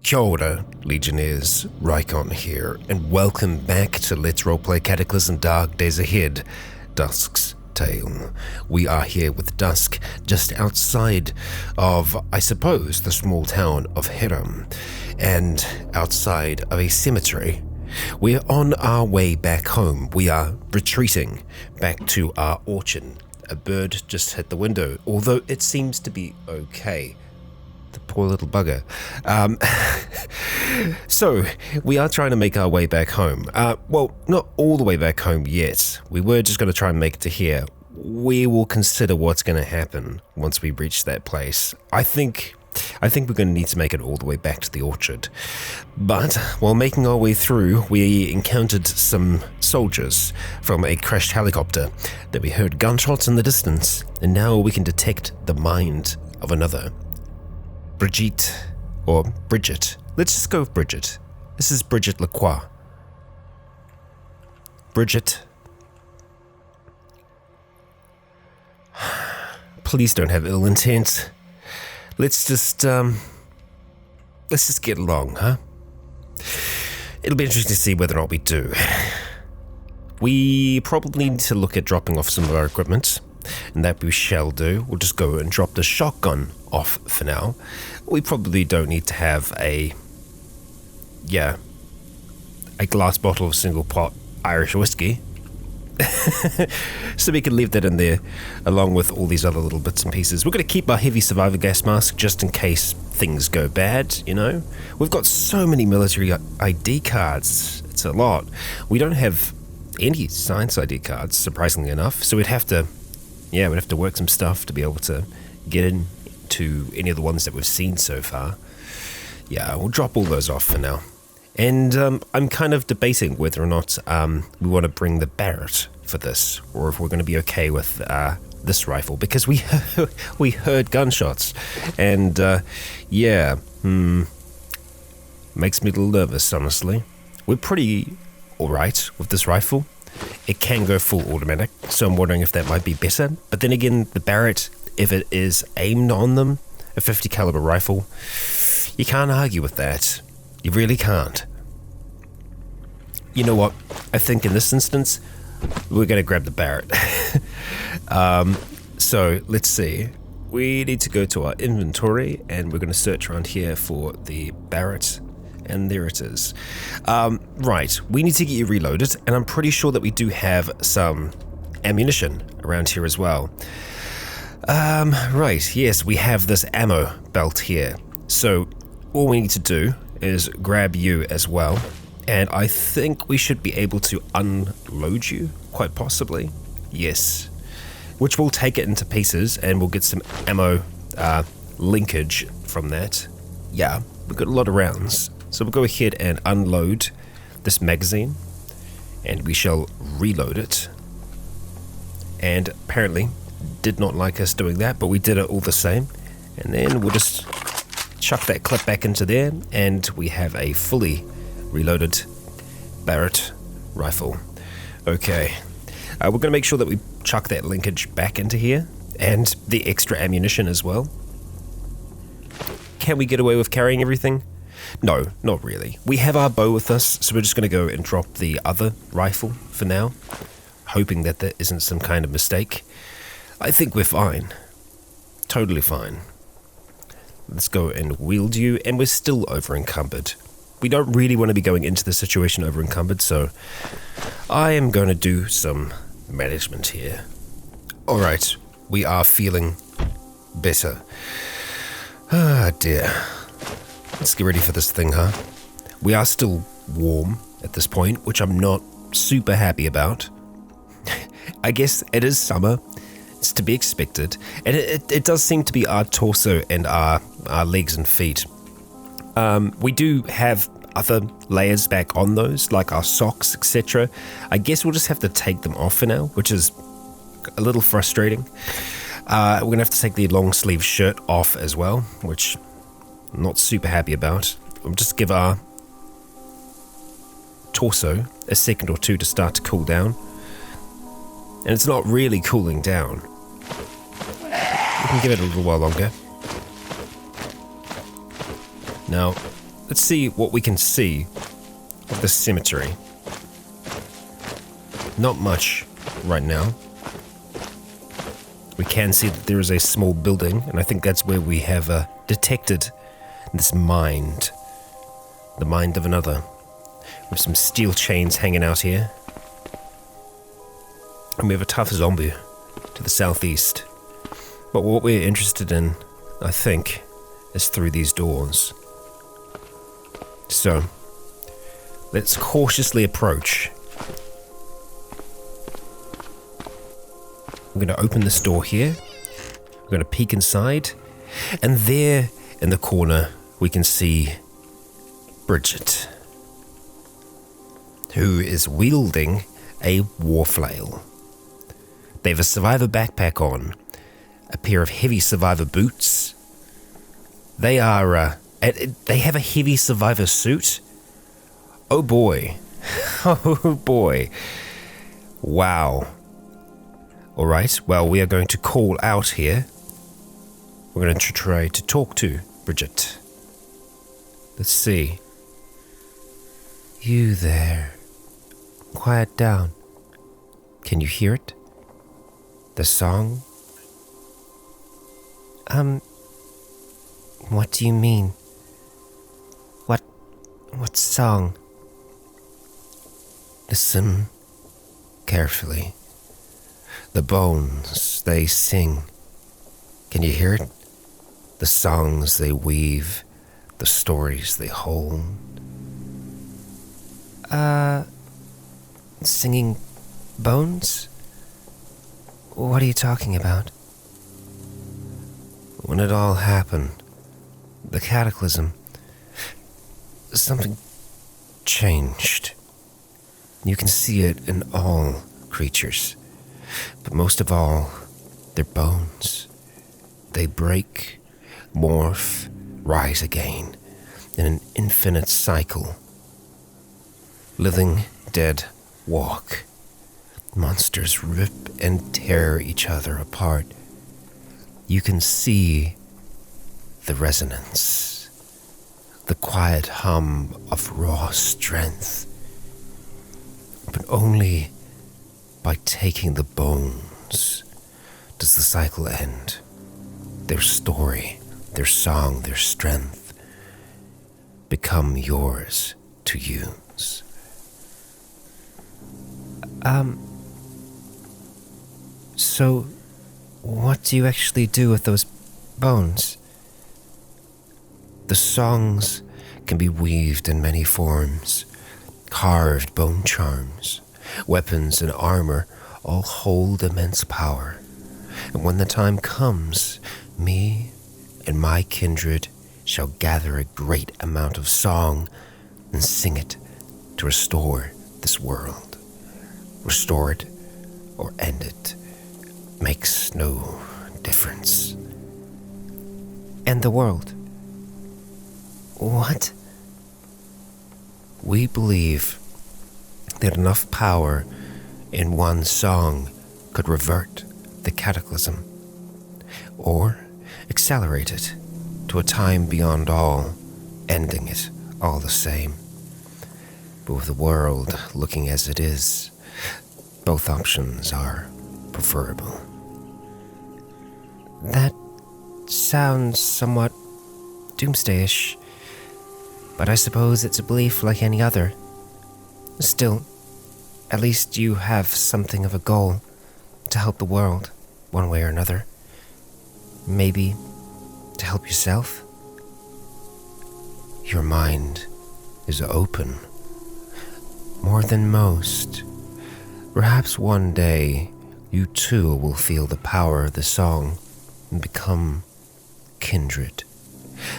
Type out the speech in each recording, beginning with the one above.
Kia ora, Legionnaires, Rikon here, and welcome back to Let's Roleplay Cataclysm Dark Days Ahead, Dusk's Tale. We are here with Dusk, just outside of, I suppose, the small town of Hiram, and outside of a cemetery. We're on our way back home. We are retreating back to our orchard. A bird just hit the window, although it seems to be okay. The poor little bugger. So, we are trying to make our way back home. Well, not all the way back home yet. We were just going to try and make it to here. We will consider what's going to happen once we reach that place. I think we're going to need to make it all the way back to the orchard. But while making our way through, we encountered some soldiers from a crashed helicopter. Then we heard gunshots in the distance, and now we can detect the mind of another. Bridget. Let's just go with Bridget. This is Bridget Lacroix. Bridget. Please don't have ill intent. Let's just get along, huh? It'll be interesting to see whether or not we do. We probably need to look at dropping off some of our equipment, and that we shall do. We'll just go and drop the shotgun off for now. We probably don't need to have a glass bottle of single pot Irish whiskey. So we can leave that in there along with all these other little bits and pieces. We're going to keep our heavy survivor gas mask just in case things go bad, you know. We've got so many military ID cards. It's a lot. We don't have any science ID cards, surprisingly enough, so we'd have to work some stuff to be able to get into any of the ones that we've seen so far. Yeah, we'll drop all those off for now. And I'm kind of debating whether or not we want to bring the Barrett for this, or if we're going to be okay with this rifle, because we heard gunshots, and makes me a little nervous, honestly. We're pretty alright with this rifle. It can go full automatic, so I'm wondering if that might be better. But then again, the Barrett, if it is aimed on them, a 50 caliber rifle, you can't argue with that. You really can't. You know what? I think in this instance, we're going to grab the Barrett. So let's see. We need to go to our inventory, and we're going to search around here for the Barrett. And there it is. Right, we need to get you reloaded, and I'm pretty sure that we do have some ammunition around here as well. Right, yes, we have this ammo belt here. So all we need to do is grab you as well, and I think we should be able to unload you, quite possibly. Yes. Which will take it into pieces, and we'll get some ammo linkage from that. Yeah, we've got a lot of rounds. So we'll go ahead and unload this magazine, and we shall reload it. And apparently did not like us doing that, but we did it all the same. And then we'll just chuck that clip back into there, and we have a fully reloaded Barrett rifle. Okay, we're going to make sure that we chuck that linkage back into here, and the extra ammunition as well. Can we get away with carrying everything? No, not really. We have our bow with us, so we're just going to go and drop the other rifle for now, hoping that there isn't some kind of mistake. I think we're fine. Totally fine. Let's go and wield you, and we're still over-encumbered. We don't really want to be going into the situation over-encumbered, so I am going to do some management here. Alright, we are feeling better. Ah, dear. Let's get ready for this thing, huh? We are still warm at this point, which I'm not super happy about. I guess it is summer. It's to be expected. And it does seem to be our torso and our legs and feet. We do have other layers back on those, like our socks, etc. I guess we'll just have to take them off for now, which is a little frustrating. We're going to have to take the long sleeve shirt off as well, which I'm not super happy about. We'll just give our torso a second or two to start to cool down. And it's not really cooling down. We can give it a little while longer. Now, let's see what we can see of the cemetery. Not much right now. We can see that there is a small building, and I think that's where we have detected this mind. The mind of another. With some steel chains hanging out here. And we have a tough zombie to the southeast. But what we're interested in, I think, is through these doors. So, let's cautiously approach. I'm going to open this door here. I'm going to peek inside. And there in the corner, we can see Bridget, who is wielding a war flail. They have a survivor backpack on, a pair of heavy survivor boots. They have a heavy survivor suit. Oh boy. Oh boy. Wow. Alright, well, we are going to call out here. We're going to try to talk to Bridget. Let's see. You there. Quiet down. Can you hear it? The song? What do you mean? What song? Listen carefully. The bones, they sing. Can you hear it? The songs they weave, the stories they hold. Singing bones? What are you talking about? When it all happened, the Cataclysm, something changed. You can see it in all creatures, but most of all, their bones. They break, morph, rise again, in an infinite cycle. Living, dead, walk. Monsters rip and tear each other apart. You can see the resonance, the quiet hum of raw strength, but only by taking the bones does the cycle end. Their story, their song, their strength become yours to use. So what do you actually do with those bones? The songs can be weaved in many forms. Carved bone charms, weapons and armor all hold immense power. And when the time comes, me and my kindred shall gather a great amount of song and sing it to restore this world. Restore it or end it makes no difference. End the world. What? We believe that enough power in one song could revert the cataclysm, or accelerate it to a time beyond all, ending it all the same. But with the world looking as it is, both options are preferable. That sounds somewhat doomsday-ish, but I suppose it's a belief like any other. Still, at least you have something of a goal to help the world, one way or another. Maybe to help yourself. Your mind is open. More than most. Perhaps one day, you too will feel the power of the song and become kindred.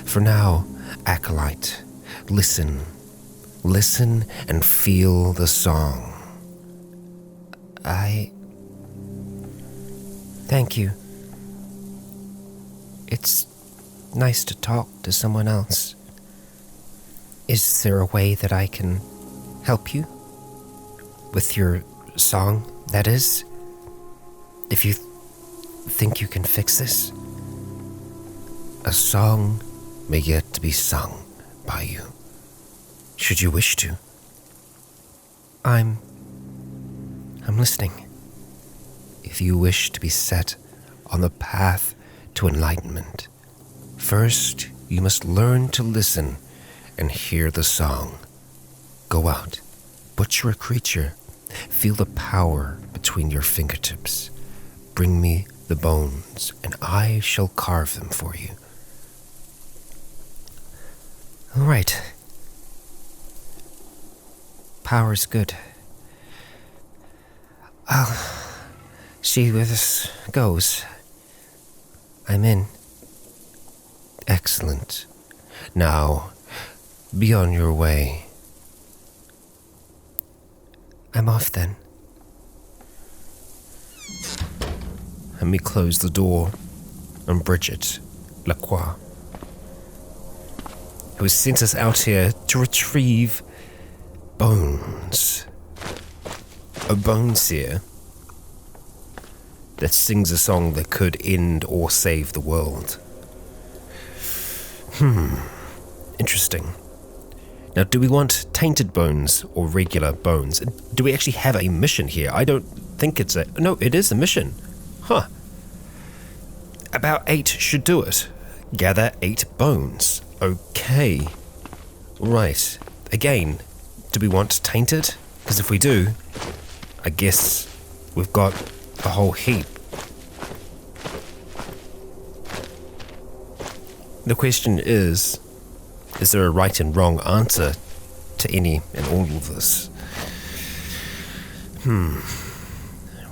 For now, acolyte, listen. Listen and feel the song. Thank you. It's nice to talk to someone else. Is there a way that I can help you? With your song, that is? If you think you can fix this? A song may yet to be sung by you. should you wish to. I'm listening. If you wish to be set on the path to enlightenment, first you must learn to listen and hear the song. Go out, butcher a creature, feel the power between your fingertips. Bring me the bones, and I shall carve them for you. All right. Power's good. I'll see where this goes. I'm in. Excellent. Now, be on your way. I'm off then. Let me close the door on Bridget Lacroix, who has sent us out here to retrieve bones. A bone seer that sings a song that could end or save the world. Interesting. Now, do we want tainted bones or regular bones? Do we actually have a mission here? I don't think it's a... No, it is a mission. Huh. About 8 should do it. Gather 8 bones. Okay. Right. Again, do we want tainted? Because if we do, I guess we've got a whole heap. The question is there a right and wrong answer to any and all of this? We're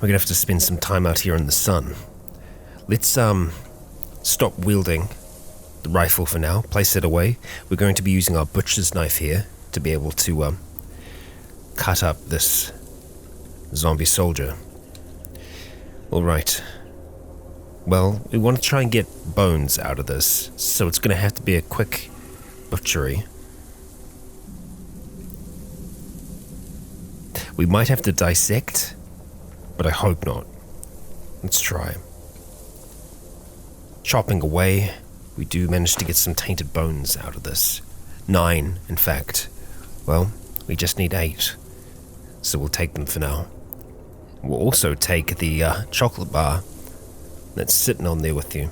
gonna have to spend some time out here in the sun. Let's stop wielding the rifle for now, place it away. We're going to be using our butcher's knife here to be able to cut up this zombie soldier. Alright. Well, we want to try and get bones out of this, so it's going to have to be a quick butchery. We might have to dissect, but I hope not. Let's try. Chopping away, we do manage to get some tainted bones out of this. 9, in fact. Well, we just need 8, so we'll take them for now. We'll also take the chocolate bar that's sitting on there with you.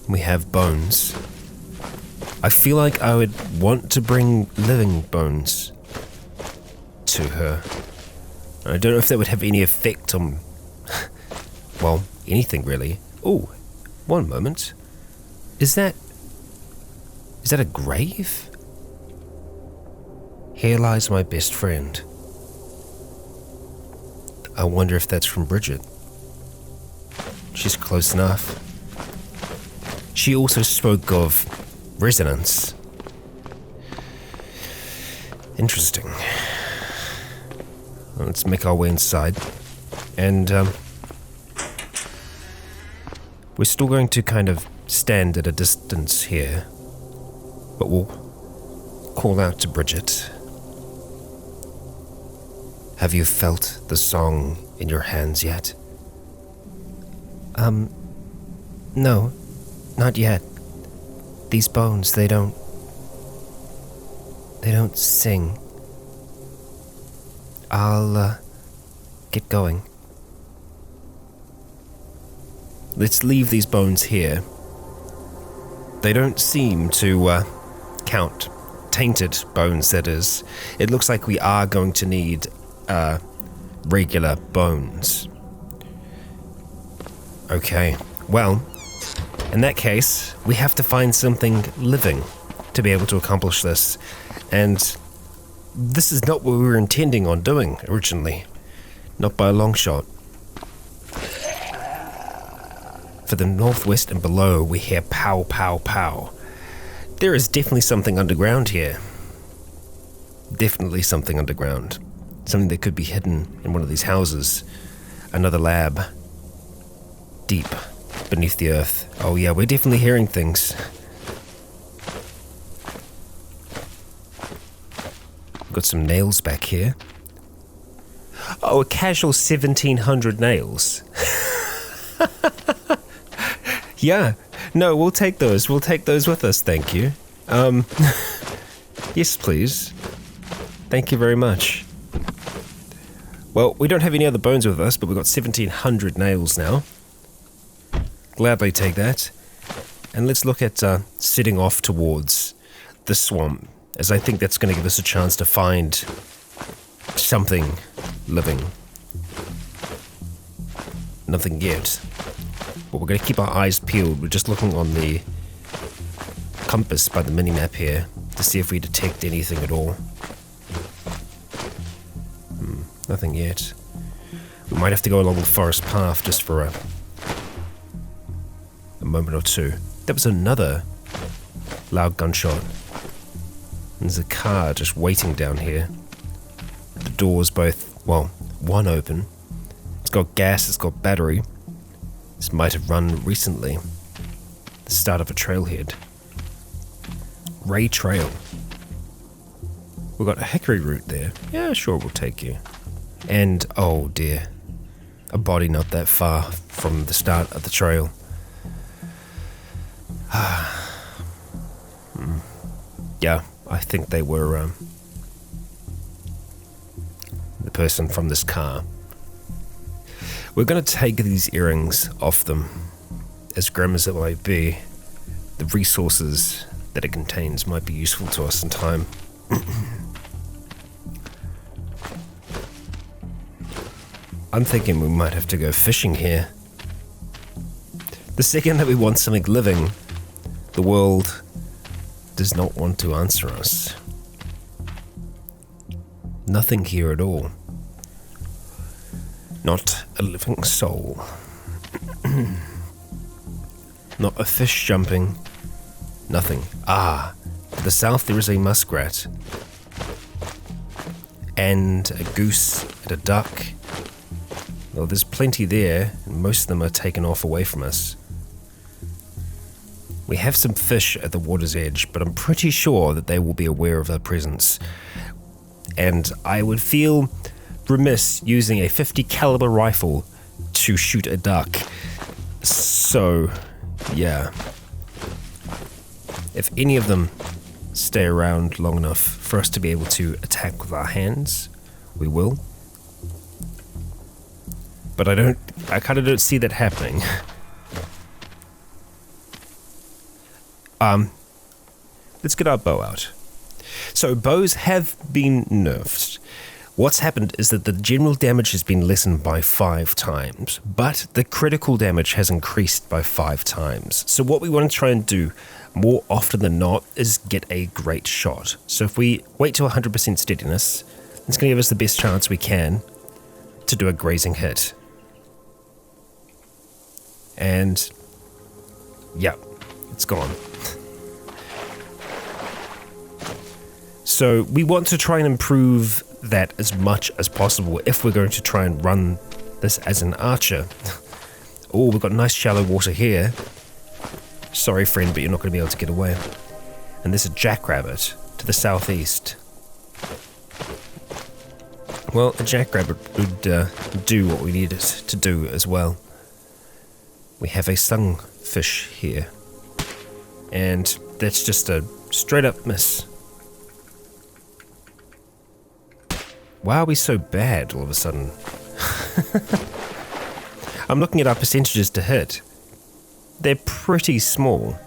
We have bones. I feel like I would want to bring living bones to her. I don't know if that would have any effect on, well, anything really. Oh, one moment. Is that a grave? Here lies my best friend. I wonder if that's from Bridget. She's close enough. She also spoke of resonance. Interesting. Well, let's make our way inside. And we're still going to kind of stand at a distance here. But we'll call out to Bridget. Have you felt the song in your hands yet? No, not yet. These bones, they don't sing. I'll, get going. Let's leave these bones here. They don't seem to, count. Tainted bones, that is. It looks like we are going to need, regular bones. Okay, well, in that case, we have to find something living to be able to accomplish this. And this is not what we were intending on doing originally. Not by a long shot. For the northwest and below, we hear pow, pow, pow. There is definitely something underground here. Definitely something underground. Something that could be hidden in one of these houses. Another lab. Deep beneath the earth. Oh yeah, we're definitely hearing things. Got some nails back here. Oh, a casual 1,700 nails. Yeah, no, we'll take those. We'll take those with us, thank you. Yes, please. Thank you very much. Well, we don't have any other bones with us, but we've got 1,700 nails now. Gladly take that. And let's look at setting off towards the swamp, as I think that's going to give us a chance to find something living. Nothing yet. But we're going to keep our eyes peeled. We're just looking on the compass by the minimap here to see if we detect anything at all. Nothing yet. We might have to go along the forest path just for a moment or two. That was another loud gunshot. There's a car just waiting down here. The doors both, well, one open. It's got gas, it's got battery. This might have run recently. The start of a trailhead. Ray Trail. We've got a hickory root there. Yeah, sure, we'll take you. And, oh dear, a body not that far from the start of the trail. Yeah, I think they were the person from this car. We're going to take these earrings off them. As grim as it might be, the resources that it contains might be useful to us in time. I'm thinking we might have to go fishing here. The second that we want something living, the world does not want to answer us. Nothing here at all. Not a living soul. Not a fish jumping. Nothing. Ah, to the south there is a muskrat. And a goose and a duck. Well, there's plenty there, and most of them are taken off away from us. We have some fish at the water's edge, but I'm pretty sure that they will be aware of our presence. And I would feel remiss using a 50 caliber rifle to shoot a duck. So, yeah. If any of them stay around long enough for us to be able to attack with our hands, we will. But I kind of don't see that happening. Let's get our bow out. So bows have been nerfed. What's happened is that the general damage has been lessened by 5 times, but the critical damage has increased by 5 times. So what we want to try and do more often than not is get a great shot. So if we wait to 100% steadiness, it's going to give us the best chance we can to do a grazing hit. And yeah, it's gone. So we want to try and improve that as much as possible if we're going to try and run this as an archer. Oh, we've got nice shallow water here. Sorry friend, but you're not going to be able to get away. And there's a jackrabbit to the southeast. Well, a jackrabbit would do what we need it to do as well. We have a sunfish here. And that's just a straight up miss. Why are we so bad all of a sudden? I'm looking at our percentages to hit. They're pretty small.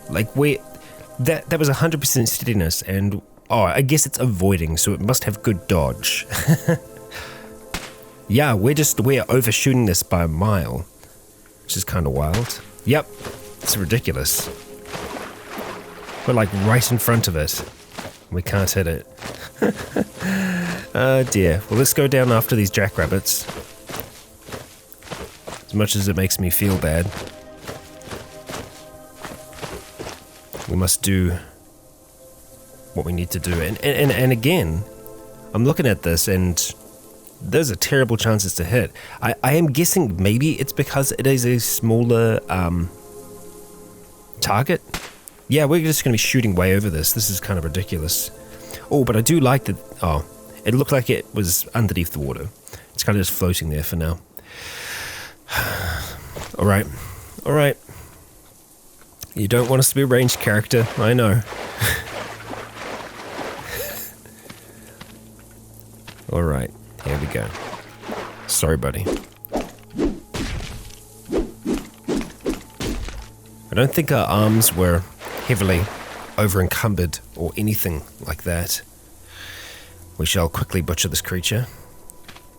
Like that was 100% steadiness and I guess it's avoiding, so it must have good dodge. Yeah, we're overshooting this by a mile, which is kind of wild. Yep, it's ridiculous. We're like right in front of it. We can't hit it. Oh dear. Well, let's go down after these jackrabbits. As much as it makes me feel bad, we must do what we need to do. And again, I'm looking at this and there's a terrible chances to hit. I am guessing maybe it's because it is a smaller target. Yeah, we're just going to be shooting way over this. This is kind of ridiculous. Oh, but I do like that. Oh, it looked like it was underneath the water. It's kind of just floating there for now. All right. You don't want us to be a ranged character, I know. Alright, here we go. Sorry, buddy. I don't think our arms were heavily over-encumbered or anything like that. We shall quickly butcher this creature.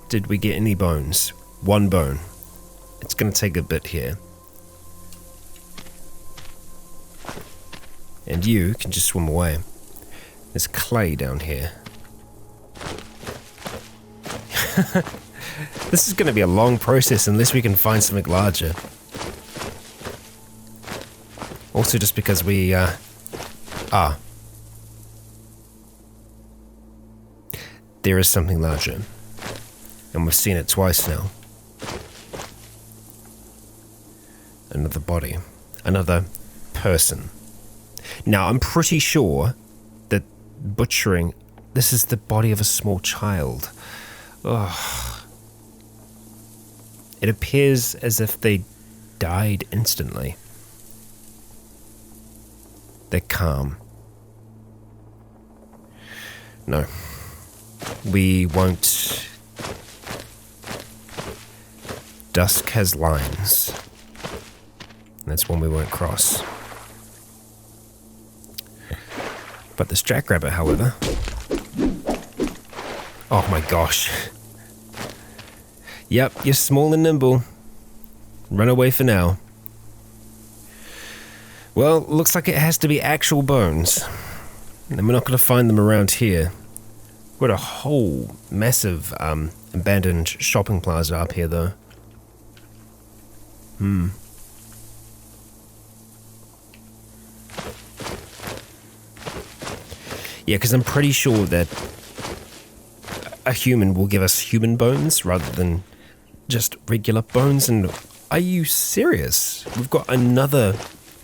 Did we get any bones? 1 bone. It's going to take a bit here. And you can just swim away. There's clay down here. This is going to be a long process unless we can find something larger. Also just because we, there is something larger. And we've seen it twice now. Another body. Another person. Now, I'm pretty sure that butchering... This is the body of a small child. Ugh. It appears as if they died instantly. They're calm. No. We won't... Dusk has lines. That's one we won't cross. But this jackrabbit, however... Oh my gosh. Yep, you're small and nimble. Run away for now. Well, looks like it has to be actual bones. And we're not going to find them around here. We've got a whole massive abandoned shopping plaza up here, though. Yeah, because I'm pretty sure that a human will give us human bones rather than just regular bones. And are you serious? We've got another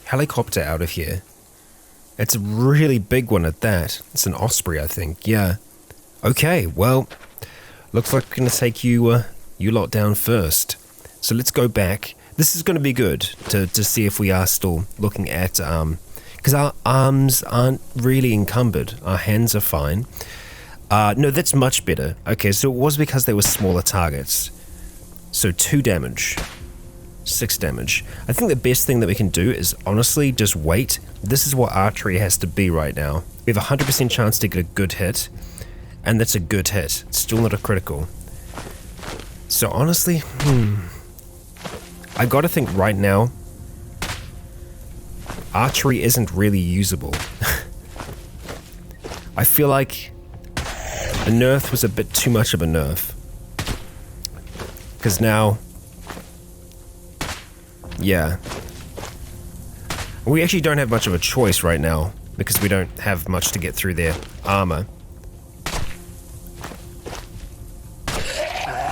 helicopter out of here. It's a really big one at that. It's an Osprey, I think. Yeah. Okay, well, looks like we're going to take you lot down first. So let's go back. This is going to be good to see if we are still looking at... because our arms aren't really encumbered. Our hands are fine. No, that's much better. Okay, so it was because they were smaller targets. So 2 damage. 6 damage. I think the best thing that we can do is honestly just wait. This is what archery has to be right now. We have a 100% chance to get a good hit. And that's a good hit. It's still not a critical. So honestly, I gotta think right now, archery isn't really usable. I feel like a nerf was a bit too much of a nerf. Because now... Yeah. We actually don't have much of a choice right now, because we don't have much to get through their armor.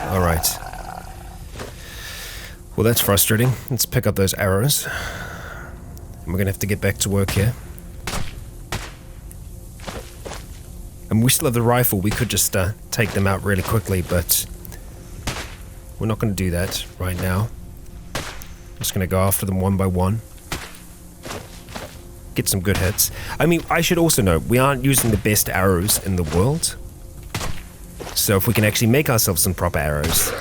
Alright. Well, that's frustrating. Let's pick up those arrows. And we're gonna have to get back to work here. And we still have the rifle. We could just take them out really quickly, but we're not gonna do that right now. I'm just gonna go after them one by one. Get some good hits. I mean, I should also note, we aren't using the best arrows in the world. So if we can actually make ourselves some proper arrows,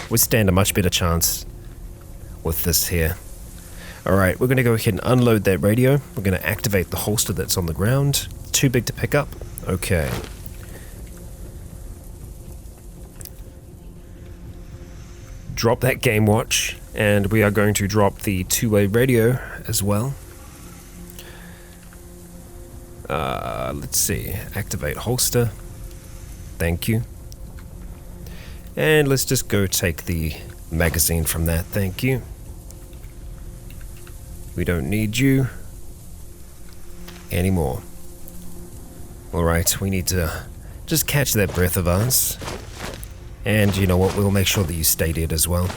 we stand a much better chance with this here. Alright, we're going to go ahead and unload that radio. We're going to activate the holster that's on the ground. Too big to pick up? Okay. Drop that game watch, and we are going to drop the 2-way radio as well. Let's see. Activate holster. Thank you. And let's just go take the magazine from that. Thank you. We don't need you anymore. Alright, we need to just catch that breath of ours. And you know what, we'll make sure that you stay dead as well.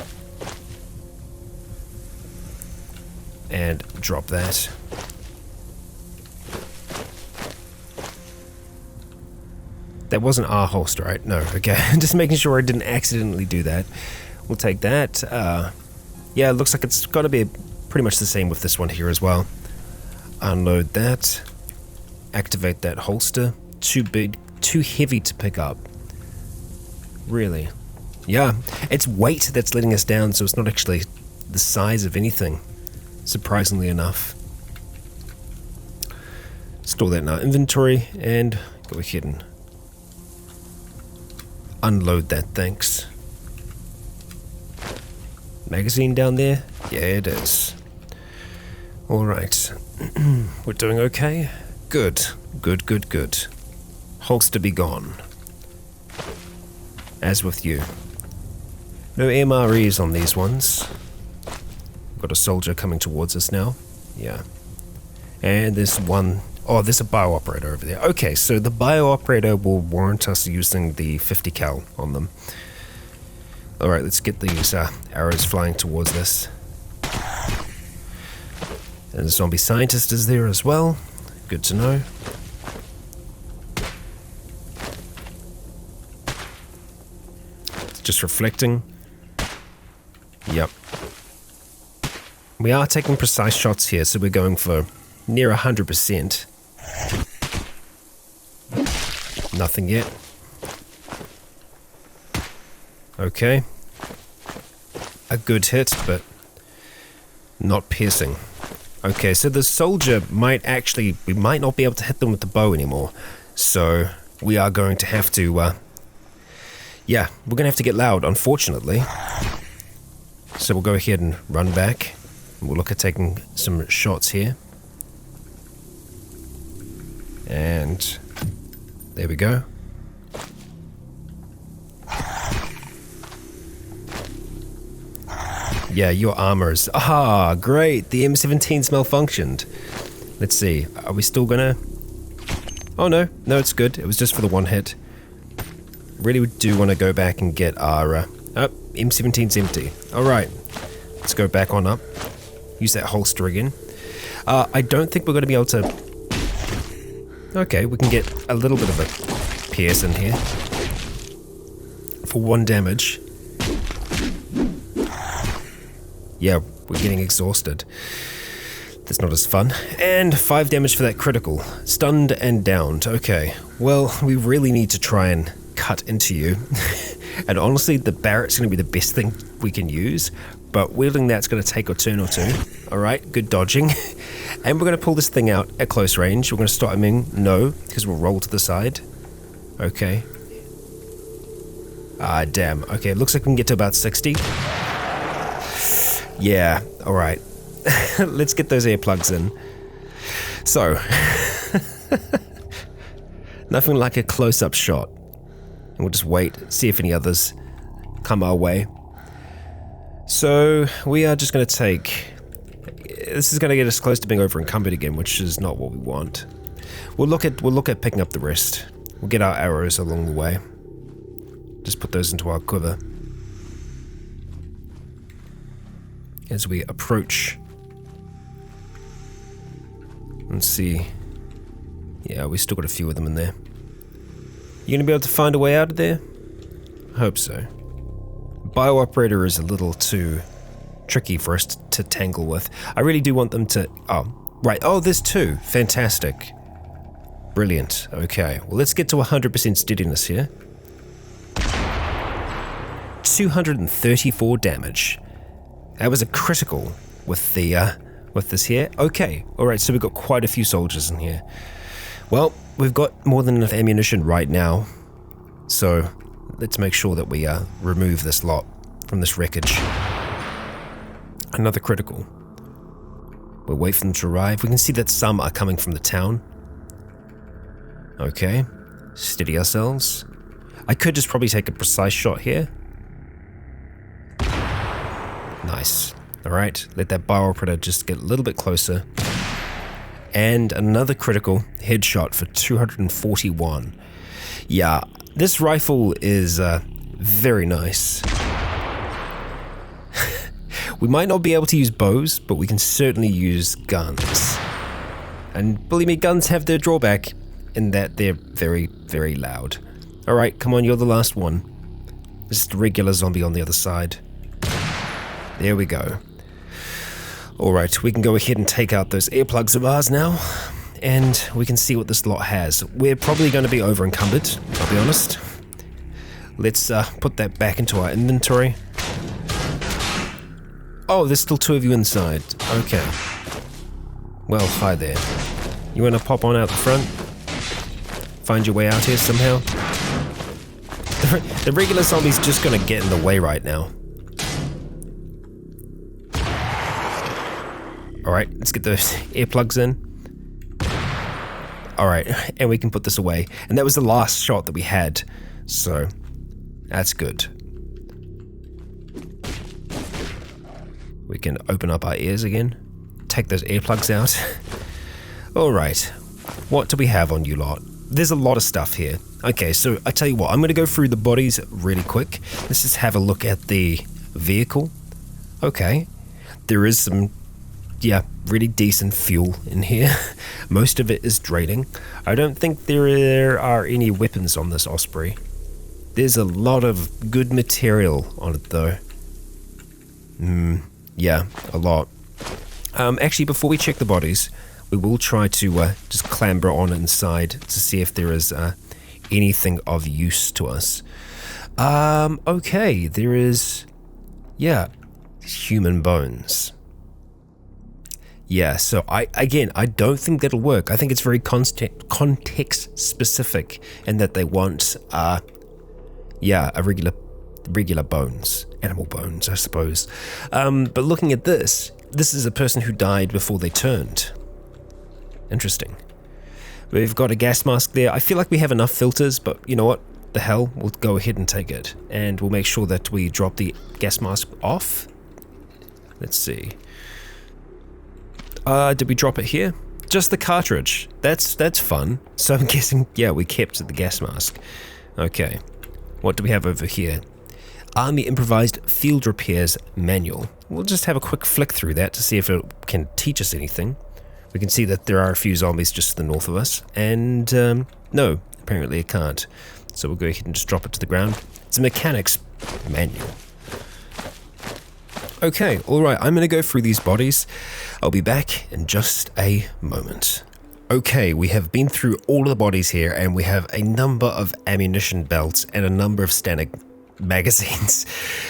And drop that. That wasn't our holster, right? No, okay. Just making sure I didn't accidentally do that. We'll take that. Yeah, it looks like it's got to be pretty much the same with this one here as well. Unload that. Activate that holster. Too big, too heavy to pick up. Really? Yeah, it's weight that's letting us down, so it's not actually the size of anything, surprisingly enough. Store that in our inventory and go ahead and unload that, thanks. Magazine down there? Yeah, it is. Alright. We're doing okay? Good. Good, good, good. Holster be gone. As with you. No MREs on these ones. Got a soldier coming towards us now. Yeah. And there's one... Oh, there's a bio operator over there. Okay, so the bio operator will warrant us using the 50 cal on them. Alright, let's get these arrows flying towards this. And the zombie scientist is there as well. Good to know. Just reflecting. Yep. We are taking precise shots here, so we're going for near 100%. Nothing yet. Okay. A good hit, but not piercing. Okay, so the soldier might actually... We might not be able to hit them with the bow anymore. So we are going to have to... yeah, we're going to have to get loud, unfortunately. So we'll go ahead and run back. We'll look at taking some shots here. And there we go. Yeah, your armor is... Ah, great! The M17's malfunctioned. Let's see. Are we still gonna... Oh, no. No, it's good. It was just for the one hit. Really do want to go back and get our... Oh, M17's empty. Alright. Let's go back on up. Use that holster again. I don't think we're going to be able to... Okay, we can get a little bit of a pierce in here. For 1 damage. Yeah, we're getting exhausted. That's not as fun. And 5 damage for that critical. Stunned and downed. Okay, well, we really need to try and cut into you. And honestly, the Barrett's going to be the best thing we can use. But wielding that's going to take a turn or two. Alright, good dodging. And we're going to pull this thing out at close range. We're going to start aiming. No, because we'll roll to the side. Okay. Ah, damn. Okay, it looks like we can get to about 60. Yeah, alright. Let's get those earplugs in. So, nothing like a close-up shot. And we'll just wait, see if any others come our way. So, we are just going to take... This is going to get us close to being over-encumbered again, which is not what we want. We'll look at picking up the rest. We'll get our arrows along the way. Just put those into our quiver. As we approach. Let's see. Yeah, we still got a few of them in there. You gonna be able to find a way out of there? I hope so. Bio operator is a little too tricky for us to tangle with. I really do want them to... Oh, right. Oh, there's 2. Fantastic. Brilliant. Okay. Well, let's get to 100% steadiness here. 234 damage. That was a critical with the with this here. Okay. All right. So we've got quite a few soldiers in here. Well, we've got more than enough ammunition right now. So let's make sure that we remove this lot from this wreckage. Another critical. We'll wait for them to arrive. We can see that some are coming from the town. Okay. Steady ourselves. I could just probably take a precise shot here. Nice. Alright, let that bio operator just get a little bit closer. And another critical headshot for 241. Yeah, this rifle is very nice. We might not be able to use bows, but we can certainly use guns. And believe me, guns have their drawback in that they're very, very loud. Alright, come on, you're the last one. Just a regular zombie on the other side. There we go. Alright, we can go ahead and take out those earplugs of ours now, and we can see what this lot has. We're probably going to be over encumbered, I'll be honest. Let's put that back into our inventory. Oh, there's still 2 of you inside. Okay. Well, hi there. You want to pop on out the front? Find your way out here somehow? The regular zombie's just going to get in the way right now. Alright, let's get those earplugs in. Alright, and we can put this away. And that was the last shot that we had, so that's good. We can open up our ears again. Take those earplugs out. Alright, what do we have on you lot? There's a lot of stuff here. Okay, so I tell you what, I'm going to go through the bodies really quick. Let's just have a look at the vehicle. Okay, there is some, really decent fuel in here. Most of it is draining. I don't think there are any weapons on this Osprey. There's a lot of good material on it though. Yeah, a lot. Actually, before we check the bodies, we will try to just clamber on inside to see if there is anything of use to us. Okay, there is, human bones. Yeah, so I don't think that'll work. I think it's very context specific in that they want, a regular bones, animal bones, I suppose. But looking at this is a person who died before they turned. Interesting. We've got a gas mask there. I feel like we have enough filters, but you know what? The hell, we'll go ahead and take it. And we'll make sure that we drop the gas mask off. Let's see. Did we drop it here? Just the cartridge. That's fun. So I'm guessing, we kept the gas mask. Okay. What do we have over here? Army Improvised Field Repairs Manual. We'll just have a quick flick through that to see if it can teach us anything. We can see that there are a few zombies just to the north of us, and no, apparently it can't. So we'll go ahead and just drop it to the ground. It's a mechanics manual. Okay, alright, I'm going to go through these bodies. I'll be back in just a moment. Okay, we have been through all of the bodies here, and we have a number of ammunition belts and a number of standard magazines.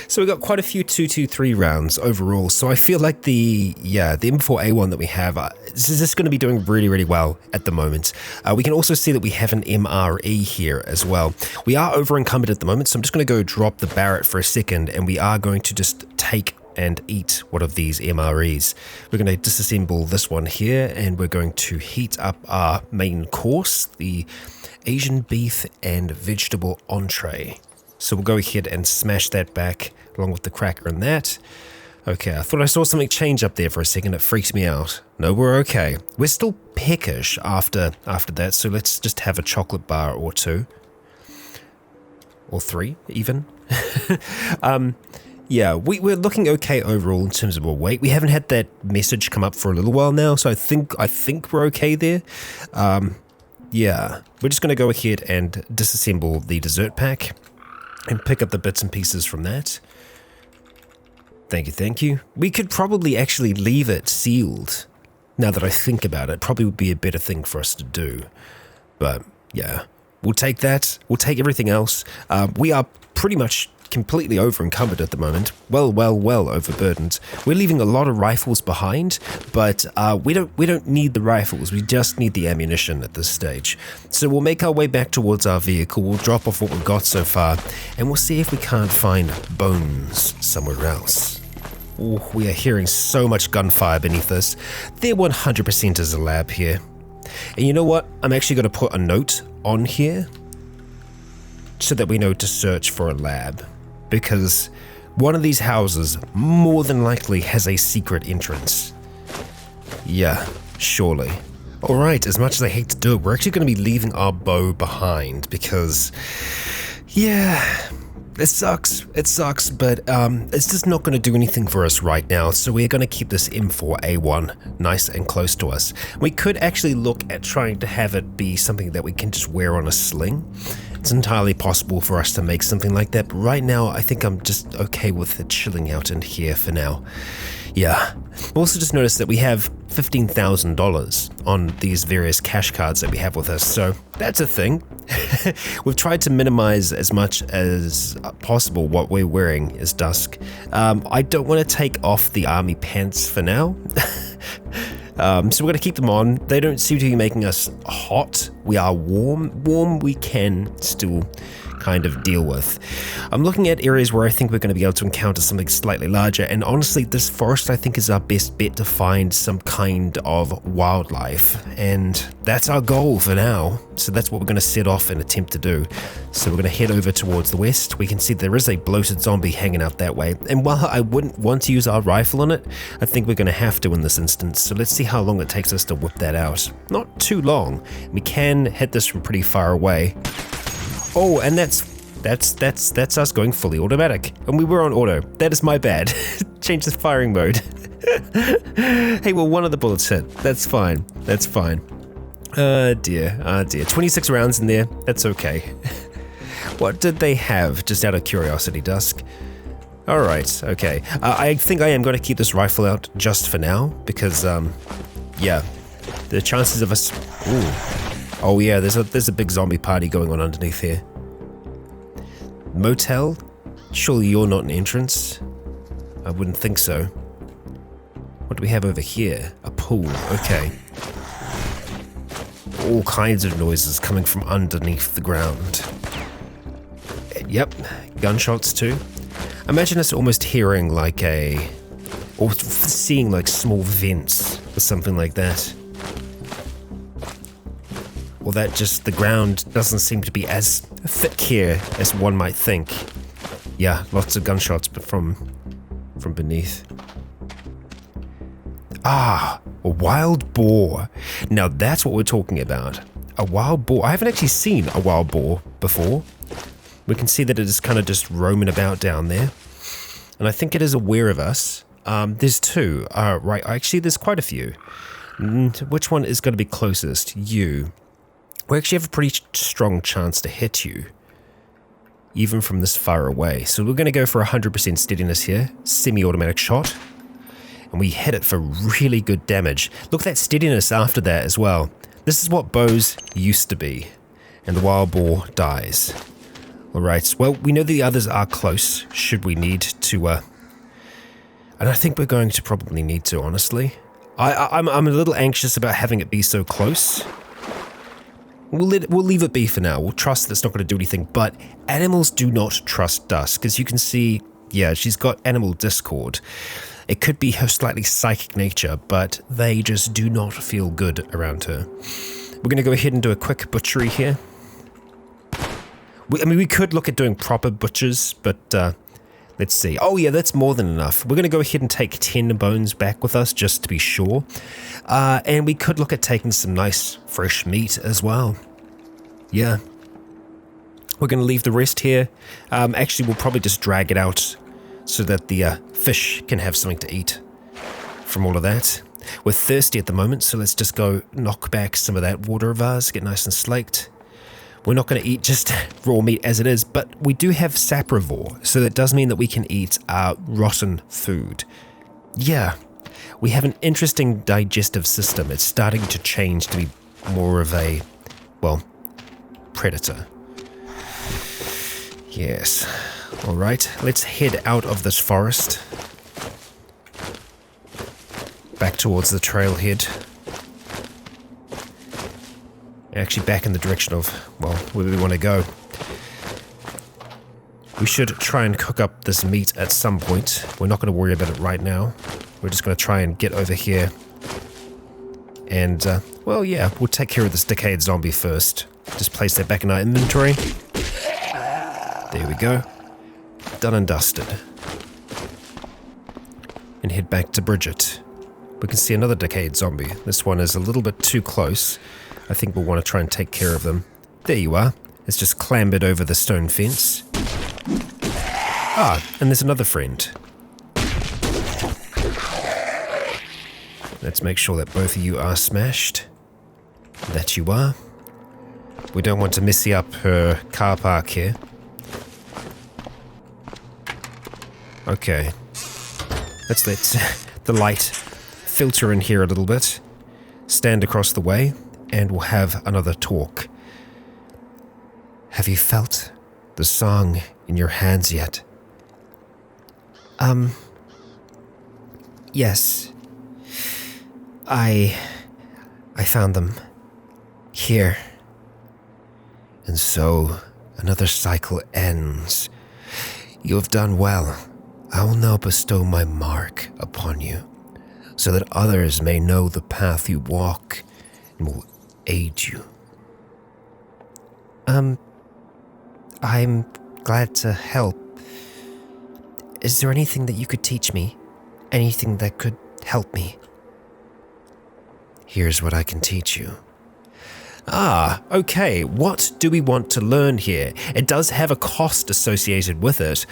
So we got quite a few 223 rounds overall. So I feel like the M4A1 that we have is just going to be doing really, really well at the moment. We can also see that we have an MRE here as well. We are over encumbered at the moment, so I'm just going to go drop the Barrett for a second, and we are going to just take and eat one of these MREs. We're going to disassemble this one here, and we're going to heat up our main course, the Asian beef and vegetable entree. So we'll go ahead and smash that back along with the cracker and that. Okay, I thought I saw something change up there for a second. It freaked me out. No, we're okay. We're still peckish after that, so let's just have a chocolate bar or 2. Or 3, even. We're looking okay overall in terms of our weight. We haven't had that message come up for a little while now, so I think we're okay there. We're just going to go ahead and disassemble the dessert pack and pick up the bits and pieces from that. Thank you. We could probably actually leave it sealed. Now that I think about it, probably would be a better thing for us to do. But yeah, we'll take that. We'll take everything else. We are pretty much completely over encumbered at the moment. Well overburdened. We're leaving a lot of rifles behind, but we don't need the rifles. We just need the ammunition at this stage. So we'll make our way back towards our vehicle. We'll drop off what we've got so far, and we'll see if we can't find bones somewhere else. Ooh, we are hearing so much gunfire beneath us. There 100% is a lab here. And you know what? I'm actually going to put a note on here so that we know to search for a lab. Because one of these houses more than likely has a secret entrance. Yeah, surely. Alright, as much as I hate to do it, we're actually going to be leaving our bow behind because, it sucks, but it's just not going to do anything for us right now, so we're going to keep this M4A1 nice and close to us. We could actually look at trying to have it be something that we can just wear on a sling. It's entirely possible for us to make something like that, but right now I think I'm just okay with it chilling out in here for now. Yeah. Also just noticed that we have $15,000 on these various cash cards that we have with us, so that's a thing. We've tried to minimize as much as possible what we're wearing as Dusk. I don't want to take off the army pants for now. So we're going to keep them on. They don't seem to be making us hot. We are warm. Warm we can still kind of deal with. I'm looking at areas where I think we're going to be able to encounter something slightly larger, and honestly this forest I think is our best bet to find some kind of wildlife, and that's our goal for now. So that's what we're going to set off and attempt to do. So we're going to head over towards the west. We can see there is a bloated zombie hanging out that way, and while I wouldn't want to use our rifle on it, I think we're going to have to in this instance. So let's see how long it takes us to whip that out. Not too long. We can hit this from pretty far away. Oh, and that's us going fully automatic. And we were on auto. That is my bad. Change the firing mode. Hey, well, one of the bullets hit. That's fine. That's fine. Dear. 26 rounds in there. That's okay. What did they have? Just out of curiosity, Dusk. Alright, okay. I think I am going to keep this rifle out just for now, because, yeah, the chances of us... Ooh. Oh yeah, there's a big zombie party going on underneath here. Motel? Surely you're not an entrance? I wouldn't think so. What do we have over here? A pool, okay. All kinds of noises coming from underneath the ground. Yep, gunshots too. Imagine us almost hearing like or seeing like small vents or something like that. Or that just the ground doesn't seem to be as thick here as one might think. Yeah, lots of gunshots, but from beneath. Ah, a wild boar. Now that's what we're talking about. A wild boar. I haven't actually seen a wild boar before. We can see that it is kind of just roaming about down there. And I think it is aware of us. There's two. Right, actually there's quite a few. Which one is going to be closest? You. We actually have a pretty strong chance to hit you, even from this far away. So we're going to go for 100% steadiness here, semi-automatic shot, and we hit it for really good damage. Look at that steadiness after that as well. This is what bows used to be, and the wild boar dies. Alright, well, we know the others are close, should we need to, and I think we're going to probably need to, honestly. I'm a little anxious about having it be so close. We'll leave it be for now. We'll trust that it's not going to do anything, but animals do not trust Dusk. As you can see, yeah, she's got animal discord. It could be her slightly psychic nature, but they just do not feel good around her. We're going to go ahead and do a quick butchery here. We could look at doing proper butchers, but let's see. Oh yeah, that's more than enough. We're going to go ahead and take 10 bones back with us just to be sure. And we could look at taking some nice fresh meat as well. Yeah. We're going to leave the rest here. Actually, we'll probably just drag it out so that the fish can have something to eat from all of that. We're thirsty at the moment, so let's just go knock back some of that water of ours, get nice and slaked. We're not going to eat just raw meat as it is, but we do have saprivore, so that does mean that we can eat rotten food. Yeah, we have an interesting digestive system. It's starting to change to be more of a, well, predator. Yes. Alright, let's head out of this forest. Back towards the trailhead. Actually back in the direction of, well, where we want to go. We should try and cook up this meat at some point. We're not going to worry about it right now. We're just going to try and get over here. And, well, yeah, we'll take care of this decayed zombie first. Just place that back in our inventory. There we go. Done and dusted. And head back to Bridget. We can see another decayed zombie. This one is a little bit too close. I think we'll want to try and take care of them. There you are. It's just clambered over the stone fence. Ah, and there's another friend. Let's make sure that both of you are smashed. That you are. We don't want to messy up her car park here. Okay. Let's the light filter in here a little bit, stand across the way, and we'll have another talk. Have you felt the song in your hands yet? Yes. I found them here. And so another cycle ends. You have done well. I will now bestow my mark upon you, so that others may know the path you walk and will aid you. I'm glad to help. Is there anything that you could teach me? Anything that could help me? Here's what I can teach you. Okay. What do we want to learn here? It does have a cost associated with it.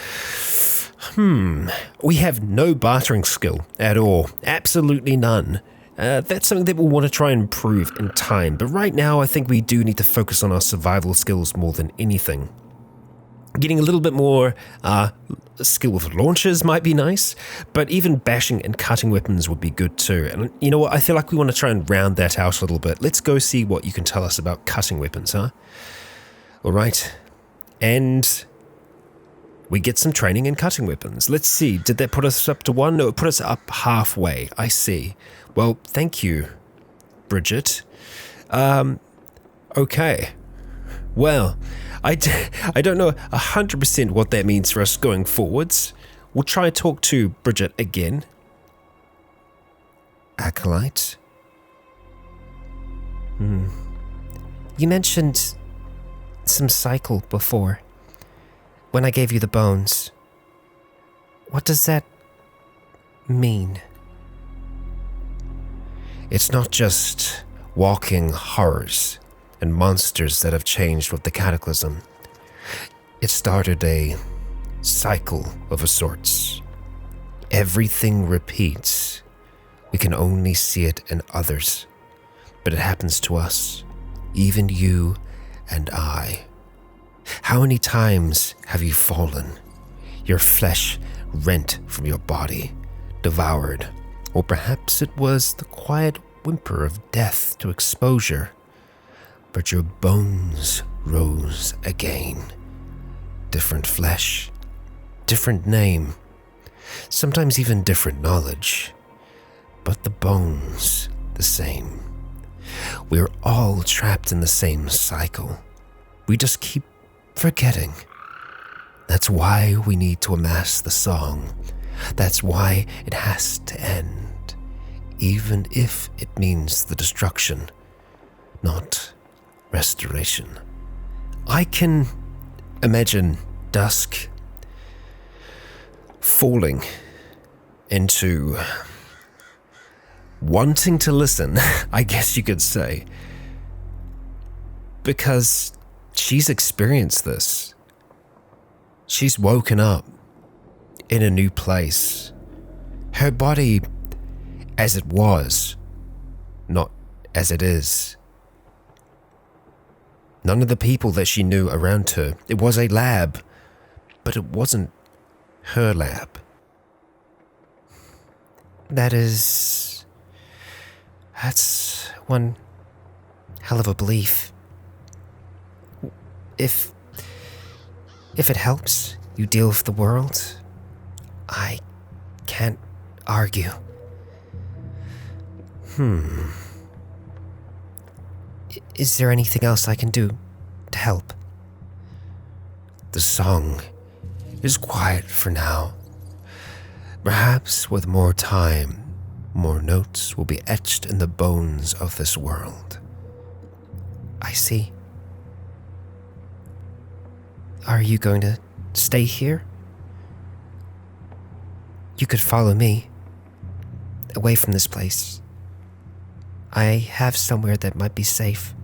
We have no bartering skill at all. Absolutely none. That's something that we'll want to try and improve in time. But right now, I think we do need to focus on our survival skills more than anything. Getting a little bit more skill with launchers might be nice, but even bashing and cutting weapons would be good too. And you know what? I feel like we want to try and round that out a little bit. Let's go see what you can tell us about cutting weapons, huh? All right. And we get some training in cutting weapons. Let's see. Did that put us up to 1? No, it put us up halfway. I see. Well, thank you, Bridget. Okay. Well, I don't know 100% what that means for us going forwards. We'll try and talk to Bridget again. Acolyte? You mentioned some cycle before, when I gave you the bones. What does that mean? It's not just walking horrors and monsters that have changed with the Cataclysm. It started a cycle of a sorts. Everything repeats. We can only see it in others, but it happens to us, even you and I. How many times have you fallen? Your flesh rent from your body, devoured, or perhaps it was the quiet whimper of death to exposure. But your bones rose again. Different flesh, different name, sometimes even different knowledge, but the bones the same. We're all trapped in the same cycle. We just keep forgetting. That's why we need to amass the song. That's why it has to end, even if it means the destruction, not restoration. I can imagine Dusk falling into wanting to listen, I guess you could say, because she's experienced this. She's woken up in a new place. Her body as it was, not as it is. None of the people that she knew around her. It was a lab, but it wasn't her lab. That's one hell of a belief. If it helps you deal with the world, I can't argue. Is there anything else I can do to help? The song is quiet for now. Perhaps with more time, more notes will be etched in the bones of this world. I see. Are you going to stay here? You could follow me, away from this place. I have somewhere that might be safe.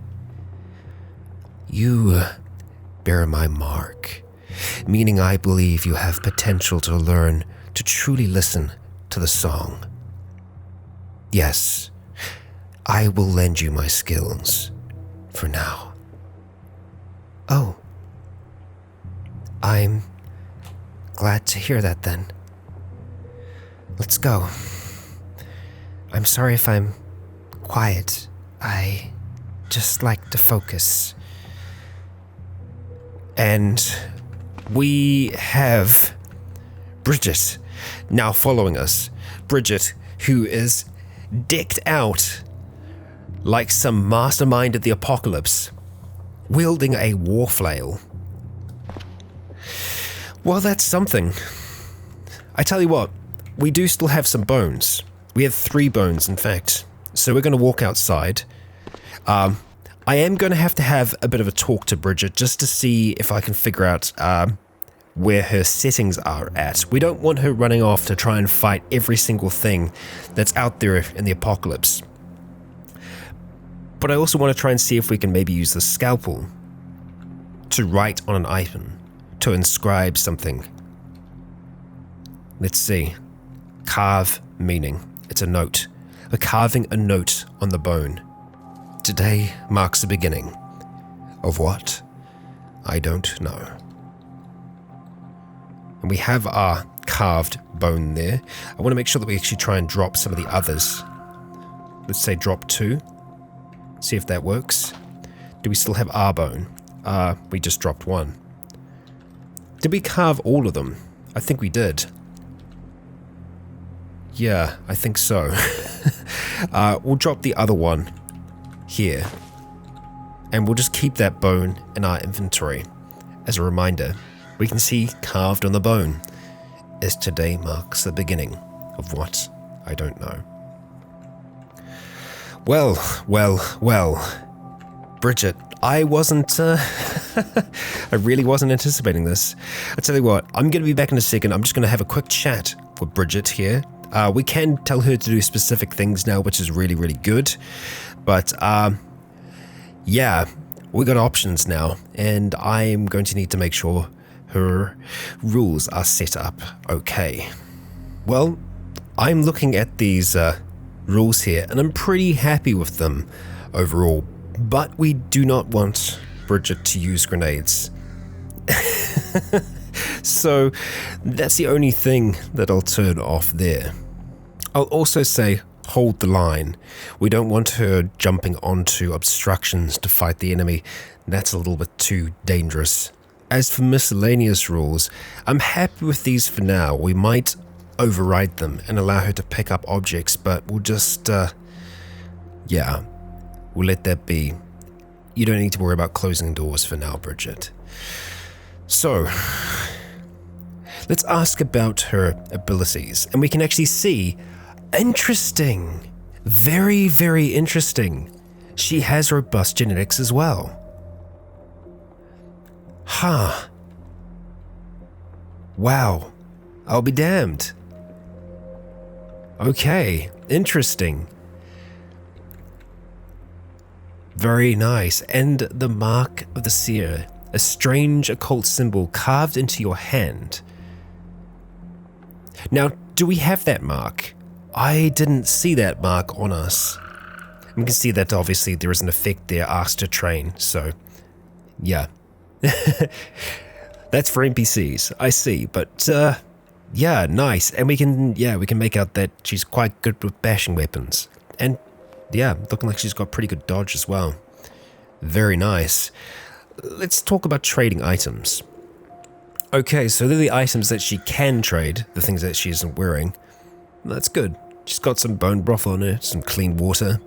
You bear my mark, meaning I believe you have potential to learn to truly listen to the song. Yes, I will lend you my skills for now. Oh, I'm glad to hear that then. Let's go. I'm sorry if I'm quiet. I just like to focus. And we have Bridget now following us. Bridget, who is decked out like some mastermind of the apocalypse, wielding a war flail. Well, that's something. I tell you what, we do still have some bones. We have 3 bones, in fact. So we're going to walk outside. I am going to have a bit of a talk to Bridget just to see if I can figure out where her settings are at. We don't want her running off to try and fight every single thing that's out there in the apocalypse. But I also want to try and see if we can maybe use the scalpel to write on an item, to inscribe something. Let's see. Carve meaning. It's a note. We're carving a note on the bone. Today marks the beginning of what? I don't know. And we have our carved bone there. I want to make sure that we actually try and drop some of the others. Let's say drop 2. See if that works. Do we still have our bone? We just dropped 1. Did we carve all of them? I think we did. Yeah, I think so. We'll drop the other one here. And we'll just keep that bone in our inventory. As a reminder, we can see carved on the bone, as today marks the beginning of what I don't know. Well. Bridget, I really wasn't anticipating this. I tell you what, I'm going to be back in a second. I'm just going to have a quick chat with Bridget here. We can tell her to do specific things now, which is really, really good. But, yeah, we got options now, and I'm going to need to make sure her rules are set up okay. Well, I'm looking at these rules here, and I'm pretty happy with them overall, but we do not want Bridget to use grenades. So that's the only thing that I'll turn off there. I'll also say hold the line. We don't want her jumping onto obstructions to fight the enemy. That's a little bit too dangerous. As for miscellaneous rules, I'm happy with these for now. We might override them and allow her to pick up objects, but we'll just, yeah, we'll let that be. You don't need to worry about closing doors for now, Bridget. So, let's ask about her abilities, and we can actually see, interesting, very, very interesting. She has robust genetics as well. Huh. Wow. I'll be damned. Okay, interesting. Very nice. And the mark of the Seer, a strange occult symbol carved into your hand. Now, do we have that mark? I didn't see that mark on us. We can see that obviously there is an effect there, asked to train, so yeah. That's for NPCs, I see, but yeah, nice. And we can make out that she's quite good with bashing weapons. And yeah, looking like she's got pretty good dodge as well. Very nice. Let's talk about trading items. Okay, so they're the items that she can trade, the things that she isn't wearing. That's good. She's got some bone broth on her, some clean water.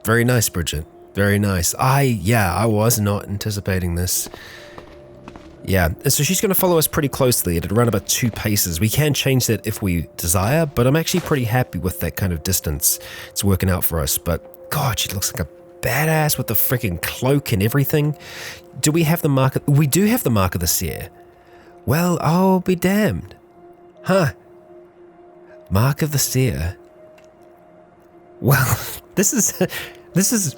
Very nice, Bridget. Very nice. I was not anticipating this. Yeah, and so she's going to follow us pretty closely at around about 2 paces. We can change that if we desire, but I'm actually pretty happy with that kind of distance. It's working out for us, but God, she looks like a badass with the freaking cloak and everything. Do we have the mark? We do have the mark of the Seer. Well, I'll be damned. Huh. Mark of the Seer. Well, this is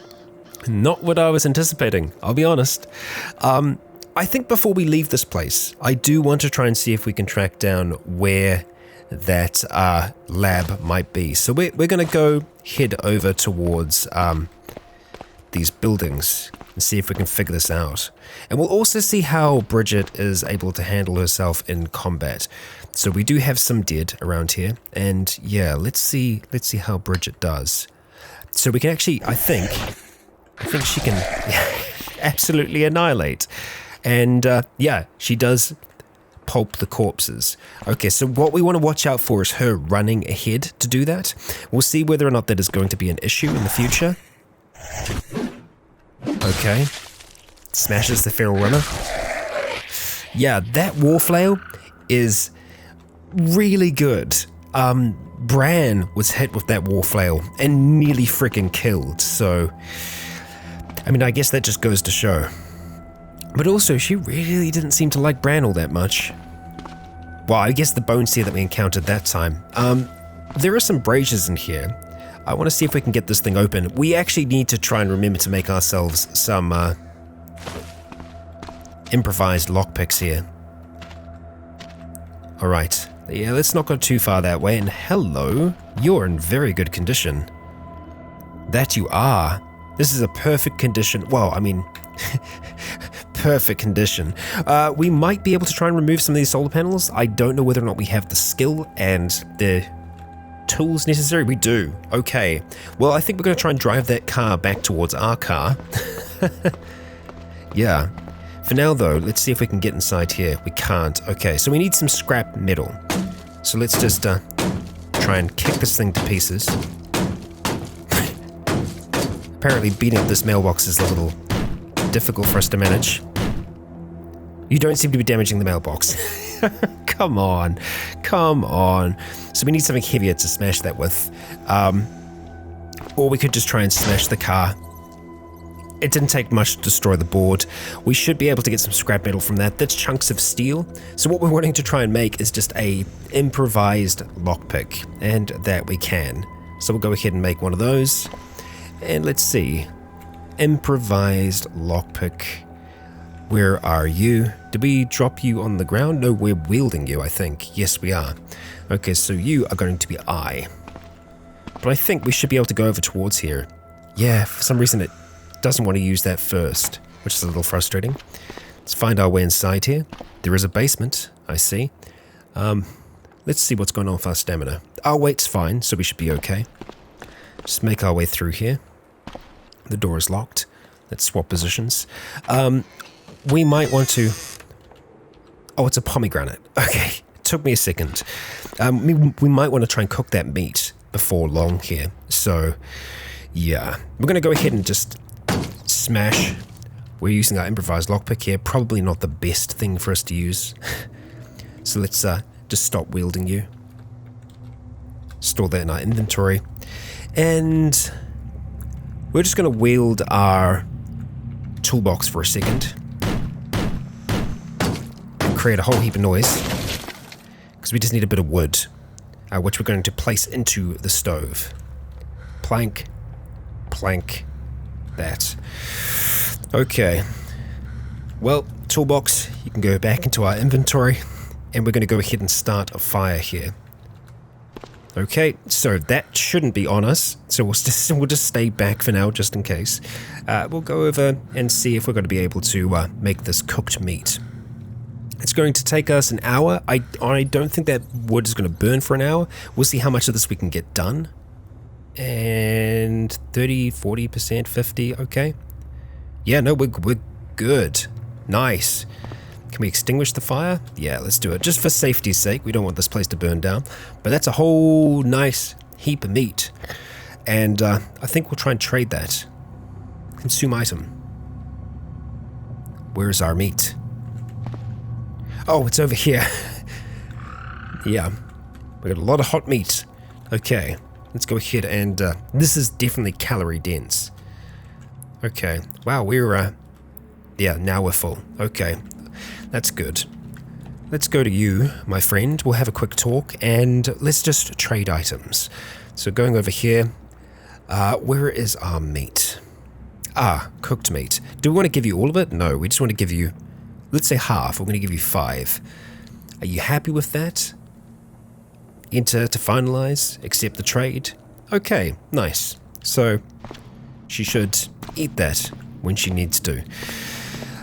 not what I was anticipating, I'll be honest. I think before we leave this place, I do want to try and see if we can track down where that lab might be. So we're going to go head over towards these buildings and see if we can figure this out. And we'll also see how Bridget is able to handle herself in combat. So we do have some dead around here, and yeah, let's see how Bridget does. So we can actually, I think she can absolutely annihilate. And yeah, she does pulp the corpses. Okay, so what we want to watch out for is her running ahead to do that. We'll see whether or not that is going to be an issue in the future. Okay. Smashes the feral runner. Yeah, that war flail is really good. Bran was hit with that war flail and nearly freaking killed, so I mean, I guess that just goes to show. But also, she really didn't seem to like Bran all that much. Well, I guess the bone seer that we encountered that time. There are some braziers in here. I want to see if we can get this thing open. We actually need to try and remember to make ourselves some improvised lockpicks here. Alright, yeah, let's not go too far that way. And hello, you're in very good condition. That you are. This is a perfect condition. Well, I mean, perfect condition. We might be able to try and remove some of these solar panels. I don't know whether or not we have the skill and the tools necessary. We do. Okay. Well, I think we're going to try and drive that car back towards our car. Yeah. For now, though, let's see if we can get inside here. We can't. Okay, so we need some scrap metal. So let's just try and kick this thing to pieces. Apparently beating up this mailbox is a little difficult for us to manage. You don't seem to be damaging the mailbox. Come on. Come on. So we need something heavier to smash that with. Or we could just try and smash the car. It didn't take much to destroy the board. We should be able to get some scrap metal from that. That's chunks of steel. So what we're wanting to try and make is just a improvised lockpick. And that we can. So we'll go ahead and make one of those. And let's see. Improvised lockpick. Where are you? Did we drop you on the ground? No, we're wielding you, I think. Yes, we are. Okay, so you are going to be I. But I think we should be able to go over towards here. Yeah, for some reason it doesn't want to use that first, which is a little frustrating. Let's find our way inside here. There is a basement, I see. Let's see what's going on with our stamina. Our weight's fine, so we should be okay. Just make our way through here. The door is locked. Let's swap positions. We might want to... Oh, it's a pomegranate. Okay, it took me a second. We might want to try and cook that meat before long here. So, yeah. We're going to go ahead and just smash. We're using our improvised lockpick here. Probably not the best thing for us to use. So let's just stop wielding you. Store that in our inventory. And we're just going to wield our toolbox for a second. And create a whole heap of noise. Because we just need a bit of wood. Which we're going to place into the stove. Plank. Plank. That. Okay. Well, toolbox, you can go back into our inventory. And we're going to go ahead and start a fire here. Okay, so that shouldn't be on us. So we'll just stay back for now, just in case. We'll go over and see if we're going to be able to make this cooked meat. It's going to take us an hour. I don't think that wood is going to burn for an hour. We'll see how much of this we can get done. And 30, 40%, 50, okay. Yeah, no, we're good. Nice. Can we extinguish the fire? Yeah, let's do it. Just for safety's sake, we don't want this place to burn down. But that's a whole nice heap of meat. And I think we'll try and trade that. Consume item. Where's our meat? Oh, it's over here. Yeah, we got a lot of hot meat. Okay, let's go ahead and... this is definitely calorie dense. Okay, wow, we're... yeah, now we're full. Okay. That's good. Let's go to you, my friend. We'll have a quick talk and let's just trade items. So going over here, where is our meat? Cooked meat. Do we want to give you all of it? No, we just want to give you, let's say half. We're going to give you 5. Are you happy with that? Enter to finalize, accept the trade. Okay, nice. So She should eat that when she needs to.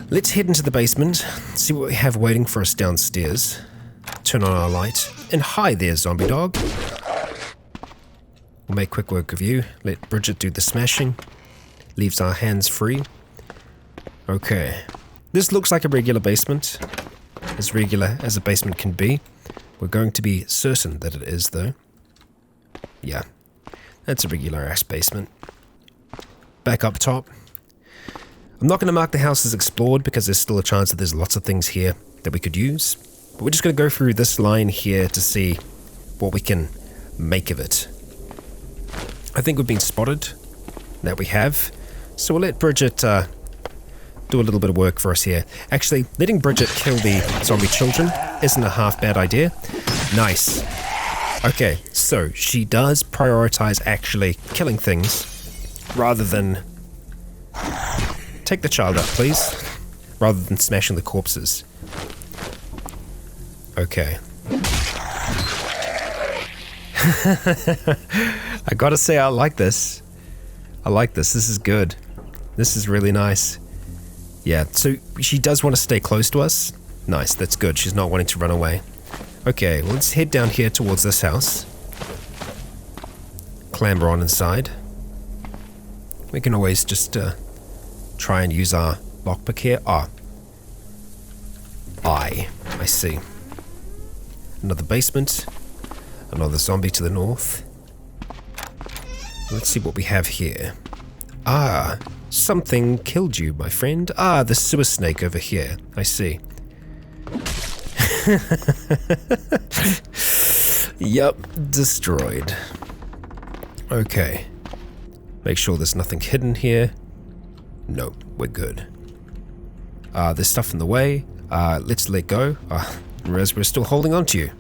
Let's head into the basement, see what we have waiting for us downstairs. Turn on our light. And hi there, zombie dog. We'll make quick work of you. Let Bridget do the smashing. Leaves our hands free. Okay. This looks like a regular basement. As regular as a basement can be. We're going to be certain that it is, though. Yeah. That's a regular-ass basement. Back up top. I'm not going to mark the house as explored because there's still a chance that there's lots of things here that we could use. But we're just going to go through this line here to see what we can make of it. I think we've been spotted. That we have. So we'll let Bridget do a little bit of work for us here. Actually, letting Bridget kill the zombie children isn't a half bad idea. Nice. Okay, so she does prioritize actually killing things rather than... Take the child up, please. Rather than smashing the corpses. Okay. I gotta say, I like this. I like this. This is good. This is really nice. Yeah, so she does want to stay close to us. Nice, that's good. She's not wanting to run away. Okay, well, let's head down here towards this house. Clamber on inside. We can always just try and use our lockpick here. I see. Another basement. Another zombie to the north. Let's see what we have here. Something killed you, my friend. The sewer snake over here. I see. Yep, destroyed. Okay. Make sure there's nothing hidden here. Nope, we're good. There's stuff in the way. Let's let go. Whereas we're still holding on to you.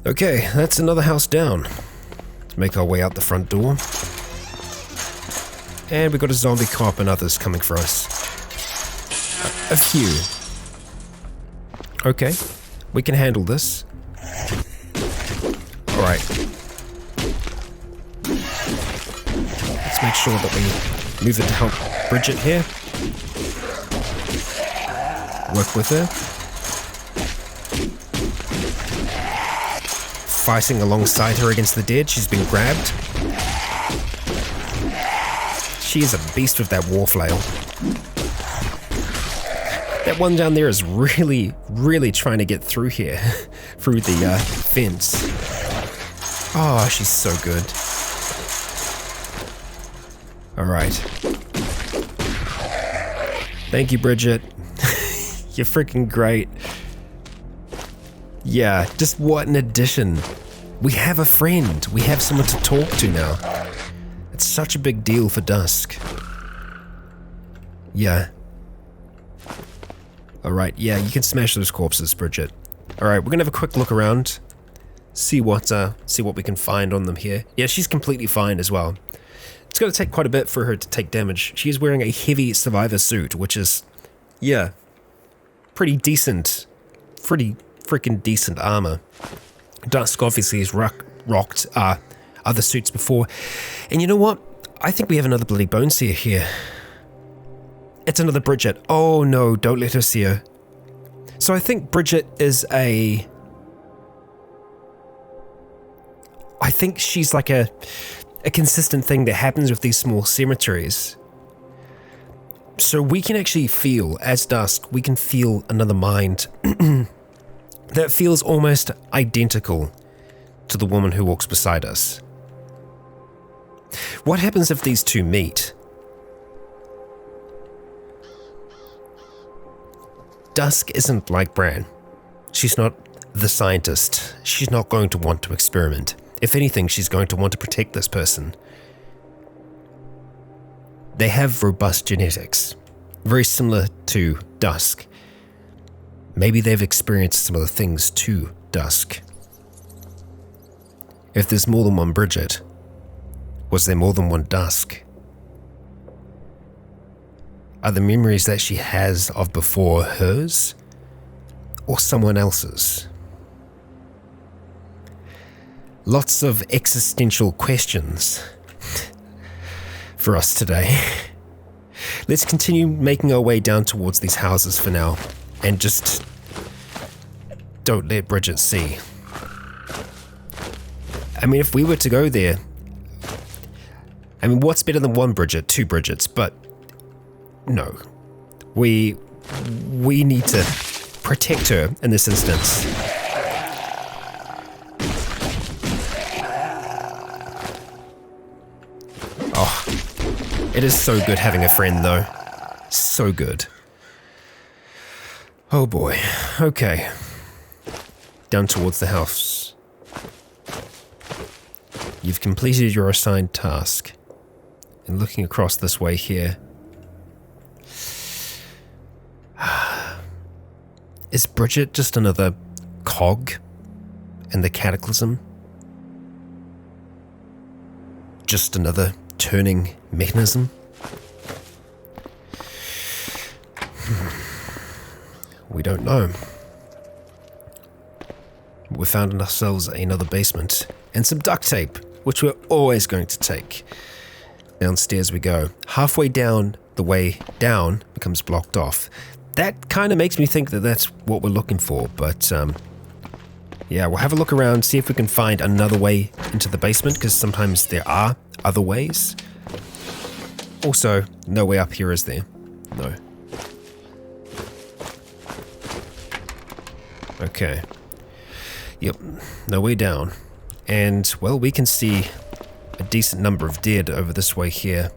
Okay, that's another house down. Let's make our way out the front door. And we've got a zombie cop and others coming for us. A few. Okay, we can handle this. Alright. Let's make sure that we move it to help Bridget here. Work with her. Fighting alongside her against the dead. She's been grabbed. She is a beast with that war flail. That one down there is really, really trying to get through here. Through the fence. Oh, she's so good. Alright. Thank you, Bridget. You're freaking great. Yeah, just what an addition. We have a friend. We have someone to talk to now. It's such a big deal for Dusk. Yeah. Alright, yeah, you can smash those corpses, Bridget. Alright, we're gonna have a quick look around. See what we can find on them here. Yeah, she's completely fine as well. It's gonna take quite a bit for her to take damage. She's wearing a heavy survivor suit, which is, yeah, pretty decent. Pretty freaking decent armor. Dusk obviously has rocked other suits before. And you know what? I think we have another bloody bone seer here. It's another Bridget. Oh no, don't let her see her. So I think Bridget is I think she's like a consistent thing that happens with these small cemeteries. So we can actually feel, as Dusk, we can feel another mind that feels almost identical to the woman who walks beside us. What happens if these two meet? Dusk isn't like Bran. She's not the scientist. She's not going to want to experiment. If anything, she's going to want to protect this person. They have robust genetics, very similar to Dusk. Maybe they've experienced similar things to Dusk. If there's more than one Bridget, was there more than one Dusk? Are the memories that she has of before hers or someone else's? Lots of existential questions. for us today. Let's continue making our way down towards these houses for now, and just don't let Bridget see. I mean, if we were to go there, I mean, what's better than one Bridget, two Bridgets? But no, we need to protect her in this instance. Oh, it is so good having a friend though. So good. Oh boy. Okay. Down towards the house. You've completed your assigned task. And looking across this way here. Is Bridget just another cog in the Cataclysm? Just another turning mechanism? We don't know. We found ourselves another basement and some duct tape, which we're always going to take. Downstairs we go. Halfway down, the way down becomes blocked off. That kind of makes me think that that's what we're looking for, but yeah, we'll have a look around, see if we can find another way into the basement, because sometimes there are other ways. Also, no way up here, is there? No. Okay. Yep, no way down. And, well, we can see a decent number of dead over this way here.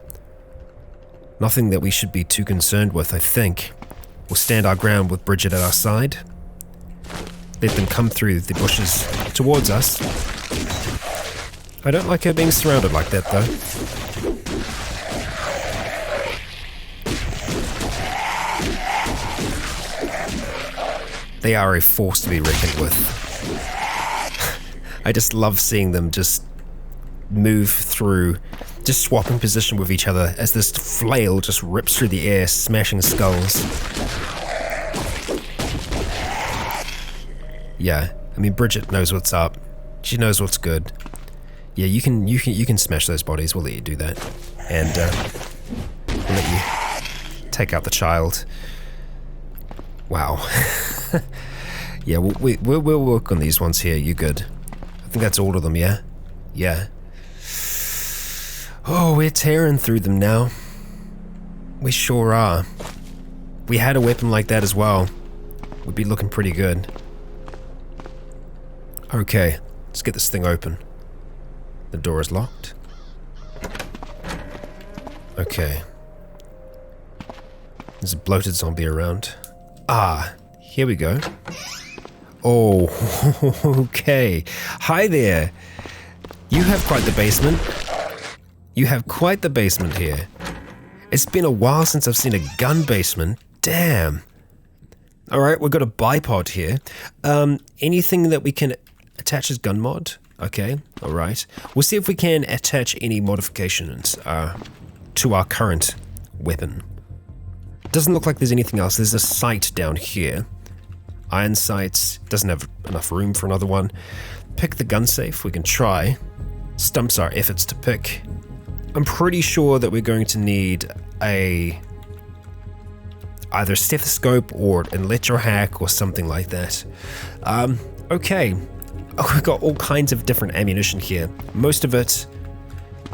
Nothing that we should be too concerned with, I think. We'll stand our ground with Bridget at our side. Let them come through the bushes towards us. I don't like her being surrounded like that, though. They are a force to be reckoned with. I just love seeing them just move through, just swapping position with each other as this flail just rips through the air, smashing skulls. Yeah, I mean, Bridget knows what's up. She knows what's good. Yeah, you can smash those bodies. We'll let you do that, and we'll let you take out the child. Wow. Yeah, we'll work on these ones here. You good? I think that's all of them. Yeah, yeah. Oh, we're tearing through them now. We sure are. We had a weapon like that as well. We'd be looking pretty good. Okay, let's get this thing open. The door is locked. Okay. There's a bloated zombie around. Ah, here we go. Oh, okay. Hi there. You have quite the basement. You have quite the basement here. It's been a while since I've seen a gun basement. Damn. Alright, we've got a bipod here. Anything that we can attach as gun mod? Okay, alright. We'll see if we can attach any modifications to our current weapon. Doesn't look like there's anything else. There's a sight down here. Iron sights. Doesn't have enough room for another one. Pick the gun safe. We can try. Stumps our efforts to pick. I'm pretty sure that we're going to need a either stethoscope or an electrohack or something like that. Okay. Oh, we've got all kinds of different ammunition here. Most of it,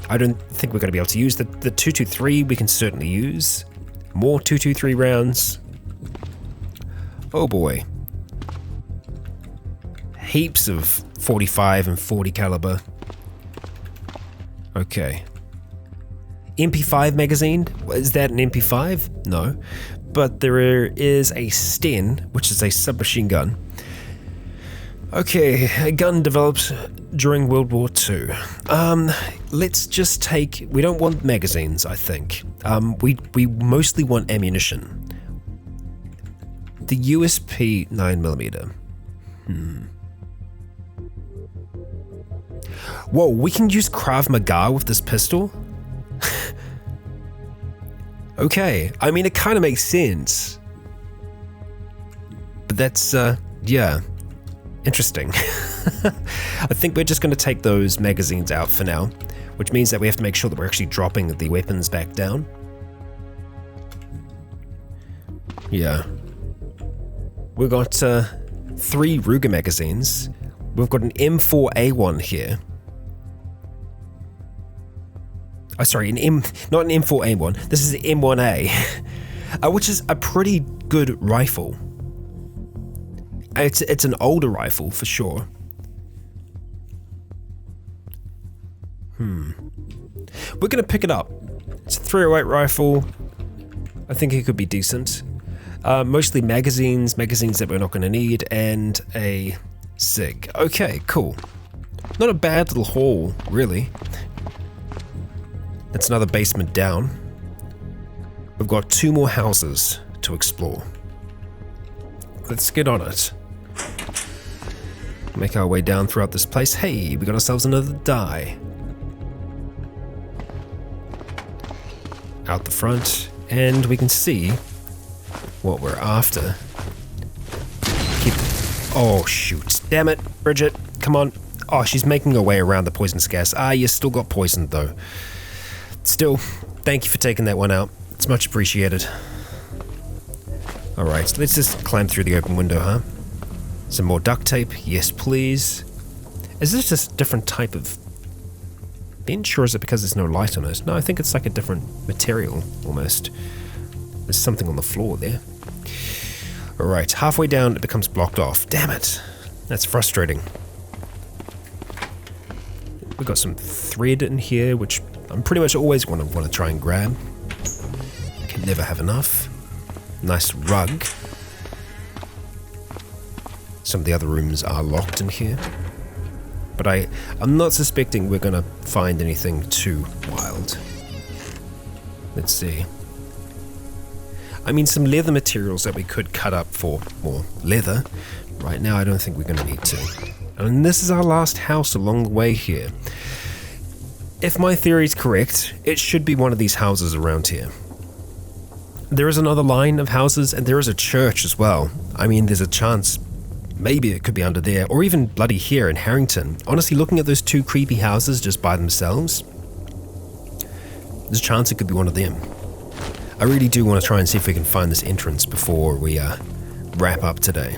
I don't think we're going to be able to use. The 223 we can certainly use. More 223 rounds. Oh boy. Heaps of 45 and 40 caliber. Okay. MP5 magazine? Is that an MP5? No. But there is a Sten, which is a submachine gun. Okay, a gun developed during World War II. Let's just take... We don't want magazines, I think. We mostly want ammunition. The USP 9mm. Whoa, we can use Krav Maga with this pistol? Okay, I mean, it kind of makes sense. But that's, yeah, interesting. I think we're just going to take those magazines out for now. which means that we have to make sure that we're actually dropping the weapons back down. Yeah. We've got 3 Ruger magazines. We've got an M4A1 here. Oh, sorry, not an M4A1. This is the M1A, which is a pretty good rifle. It's an older rifle for sure. We're gonna pick it up. It's a 308 rifle. I think it could be decent. Mostly magazines that we're not gonna need, and a SIG. Okay, cool. Not a bad little haul, really. That's another basement down. We've got 2 more houses to explore. Let's get on it. Make our way down throughout this place. Hey, we got ourselves another die. Out the front, and we can see what we're after. Oh shoot, damn it, Bridget, come on. Oh, she's making her way around the poisonous gas. You still got poisoned though. Still, thank you for taking that one out. It's much appreciated. Alright, so let's just climb through the open window, huh? Some more duct tape, yes please. Is this just a different type of bench, or is it because there's no light on it? No, I think it's like a different material, almost. There's something on the floor there. Alright, halfway down it becomes blocked off. Damn it! That's frustrating. We've got some thread in here, which I'm pretty much always want to try and grab. Can never have enough. Nice rug. Some of the other rooms are locked in here. But I'm not suspecting we're going to find anything too wild. Let's see. I mean, some leather materials that we could cut up for more leather. Right now, I don't think we're going to need to. And this is our last house along the way here. If my theory is correct, it should be one of these houses around here. There is another line of houses, and there is a church as well. I mean, there's a chance maybe it could be under there, or even bloody here in Harrington. Honestly, looking at those 2 creepy houses just by themselves, there's a chance it could be one of them. I really do want to try and see if we can find this entrance before we wrap up today.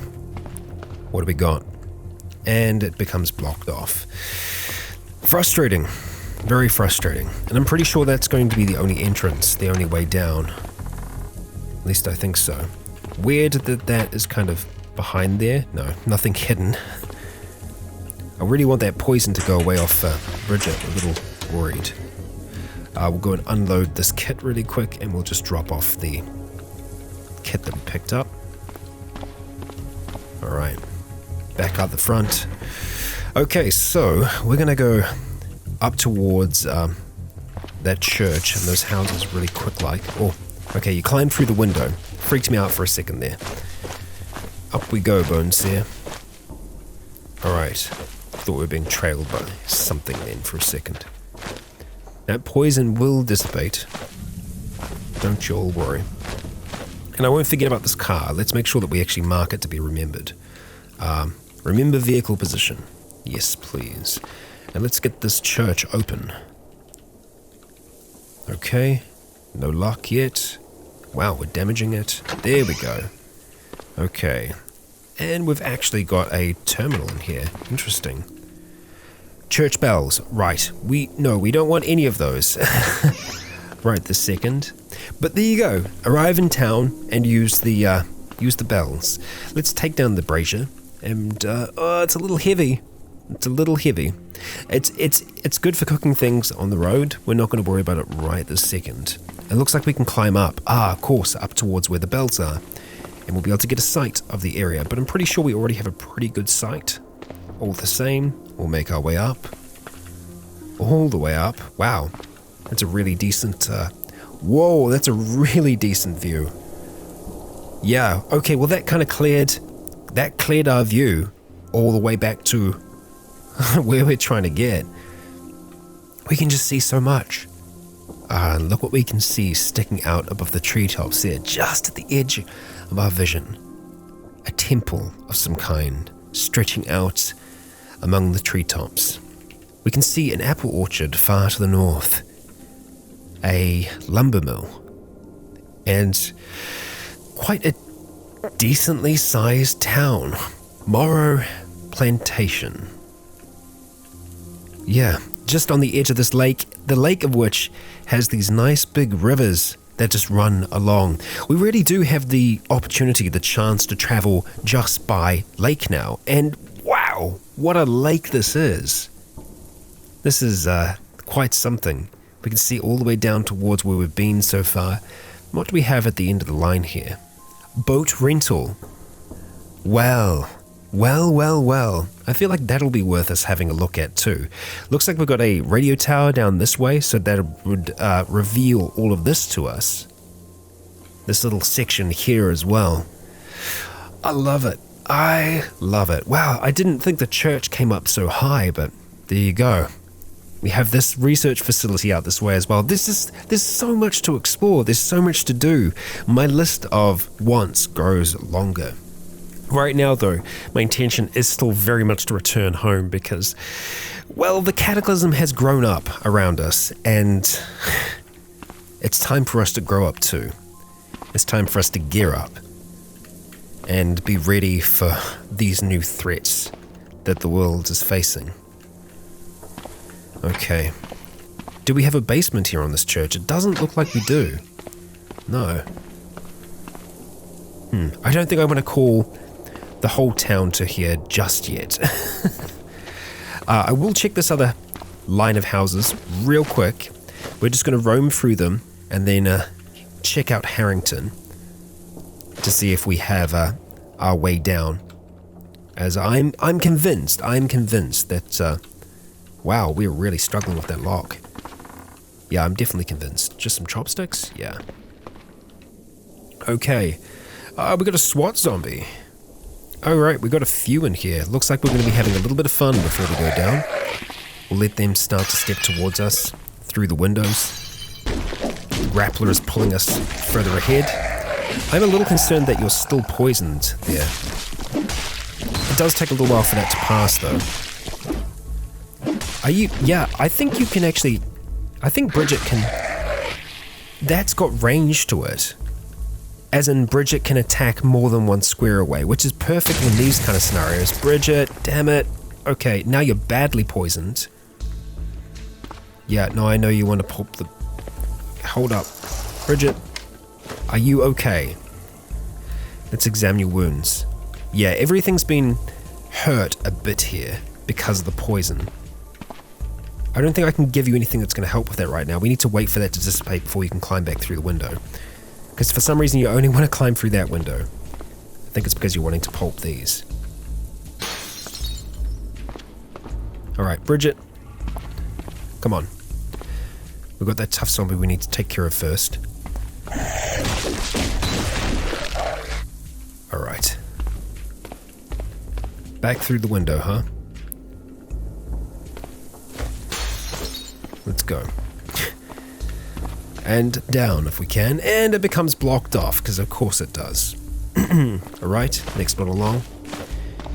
What do we got? And it becomes blocked off. Frustrating. Very frustrating. And I'm pretty sure that's going to be the only entrance, the only way down. At least I think so. Weird that is kind of behind there. No, nothing hidden. I really want that poison to go away off Bridget. A little worried. We'll go and unload this kit really quick, and we'll just drop off the kit that we picked up. Alright. Back out the front. Okay, so we're going to go up towards that church and those houses really quick like. Oh, okay, you climbed through the window. Freaked me out for a second there. Up we go, Bone Seer. Alright. Thought we were being trailed by something then for a second. That poison will dissipate. Don't you all worry. And I won't forget about this car. Let's make sure that we actually mark it to be remembered. Remember vehicle position. Yes, please. And let's get this church open. Okay. No luck yet. Wow, we're damaging it. There we go. Okay. And we've actually got a terminal in here. Interesting. Church bells. Right. We don't want any of those. Right this second. But there you go. Arrive in town and use the bells. Let's take down the brazier. And it's a little heavy. It's a little heavy. It's good for cooking things on the road. We're not going to worry about it right this second. It looks like we can climb up. Of course, up towards where the bells are. And we'll be able to get a sight of the area. But I'm pretty sure we already have a pretty good sight. All the same, we'll make our way up. All the way up. Wow. That's a really decent... whoa, that's a really decent view. Yeah, okay, well that kind of cleared our view all the way back to where we're trying to get. We can just see so much. Look what we can see sticking out above the treetops there, just at the edge of our vision. A temple of some kind, stretching out among the treetops. We can see an apple orchard far to the north, a lumber mill, and quite a decently sized town, Morrow Plantation. Yeah, just on the edge of this lake, the lake of which has these nice big rivers that just run along. We really do have the opportunity, the chance to travel just by lake now, and wow, what a lake this is. This is quite something. We can see all the way down towards where we've been so far. What do we have at the end of the line here? Boat rental. Well. I feel like that'll be worth us having a look at too. Looks like we've got a radio tower down this way, so that would reveal all of this to us. This little section here as well. I love it. Wow, I didn't think the church came up so high, but there you go. We have this research facility out this way as well. There's so much to explore. There's so much to do. My list of wants grows longer. Right now, though, my intention is still very much to return home because, well, the Cataclysm has grown up around us, and it's time for us to grow up too. It's time for us to gear up and be ready for these new threats that the world is facing. Okay. Do we have a basement here on this church? It doesn't look like we do. No. I don't think I want to call the whole town to here just yet. I will check this other line of houses real quick. We're just going to roam through them and then check out Harrington to see if we have our way down. As I'm convinced that wow, we're really struggling with that lock. Yeah, I'm definitely convinced. Just some chopsticks? Yeah. Okay. We got a SWAT zombie. Alright, we got a few in here. Looks like we're going to be having a little bit of fun before we go down. We'll let them start to step towards us through the windows. The grappler is pulling us further ahead. I'm a little concerned that you're still poisoned there. It does take a little while for that to pass, though. Are you... Yeah, I think you can actually... I think Bridget can... That's got range to it. As in, Bridget can attack more than one square away, which is perfect in these kind of scenarios. Bridget, damn it. Okay, now you're badly poisoned. Yeah, no, I know you want to pop the... Hold up. Bridget, are you okay? Let's examine your wounds. Yeah, everything's been hurt a bit here because of the poison. I don't think I can give you anything that's going to help with that right now. We need to wait for that to dissipate before you can climb back through the window. Because for some reason you only want to climb through that window. I think it's because you're wanting to pulp these. Alright, Bridget. Come on. We've got that tough zombie we need to take care of first. Alright. Back through the window, huh? Let's go. And down if we can, and it becomes blocked off, because of course it does. Alright, next one along.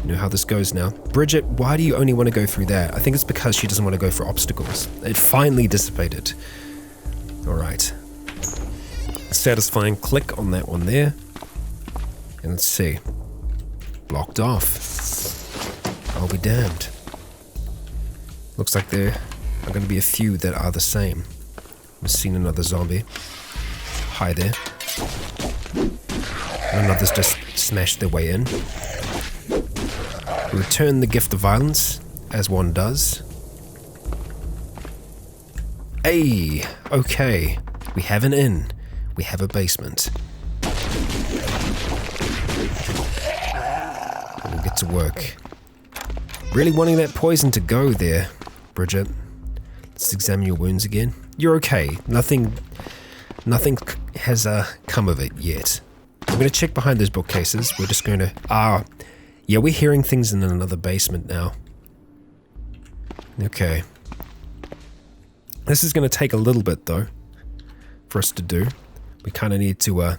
You know how this goes now. Bridget, why do you only want to go through that? I think it's because she doesn't want to go for obstacles. It finally dissipated. Alright. Satisfying click on that one there. And let's see. Blocked off. I'll be damned. Looks like there are going to be a few that are the same. I've seen another zombie. Hi there. And another's just smashed their way in. Return the gift of violence, as one does. Hey, okay. We have an inn. We have a basement. We'll get to work. Really wanting that poison to go there, Bridget. Let's examine your wounds again. You're okay. Nothing has come of it yet. I'm going to check behind those bookcases. We're just going to... yeah, we're hearing things in another basement now. Okay. This is going to take a little bit, though, for us to do. We kind of need to,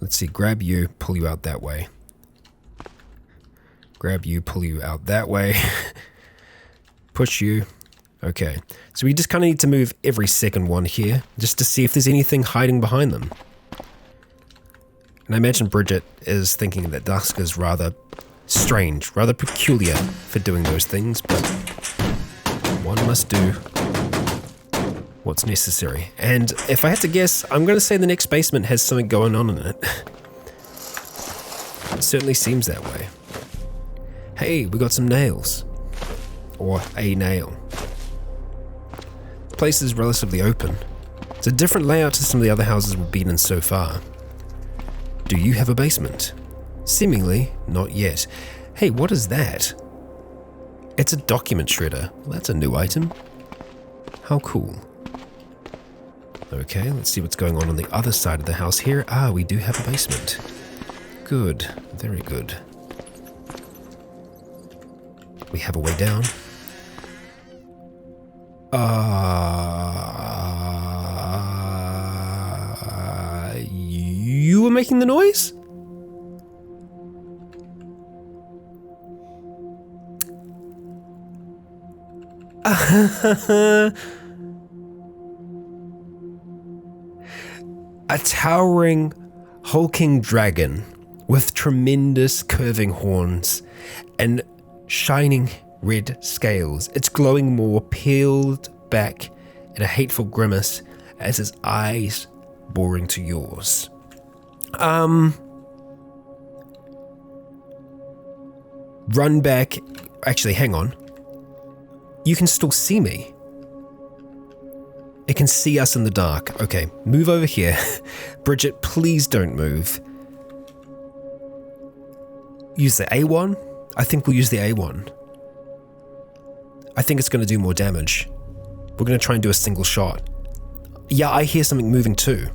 let's see, grab you, pull you out that way. Grab you, pull you out that way. Push you. Okay. So we just kind of need to move every second one here, just to see if there's anything hiding behind them. And I imagine Bridget is thinking that Dusk is rather strange, rather peculiar for doing those things, but one must do what's necessary. And if I had to guess, I'm going to say the next basement has something going on in it. It certainly seems that way. Hey, we got some nails. Or a nail. The place is relatively open. It's a different layout to some of the other houses we've been in so far. Do you have a basement? Seemingly, not yet. Hey, what is that? It's a document shredder. Well, that's a new item. How cool. Okay, let's see what's going on the other side of the house here. Ah, we do have a basement. Good, very good. We have a way down. You were making the noise? A towering, hulking dragon with tremendous curving horns and shining red scales. Its glowing maw peeled back in a hateful grimace as its eyes bore into yours. Run back. Actually, hang on. You can still see me. It can see us in the dark. Okay, move over here. Bridget, please don't move. Use the A1? I think we'll use the A1. I think it's going to do more damage. We're going to try and do a single shot. Yeah, I hear something moving too.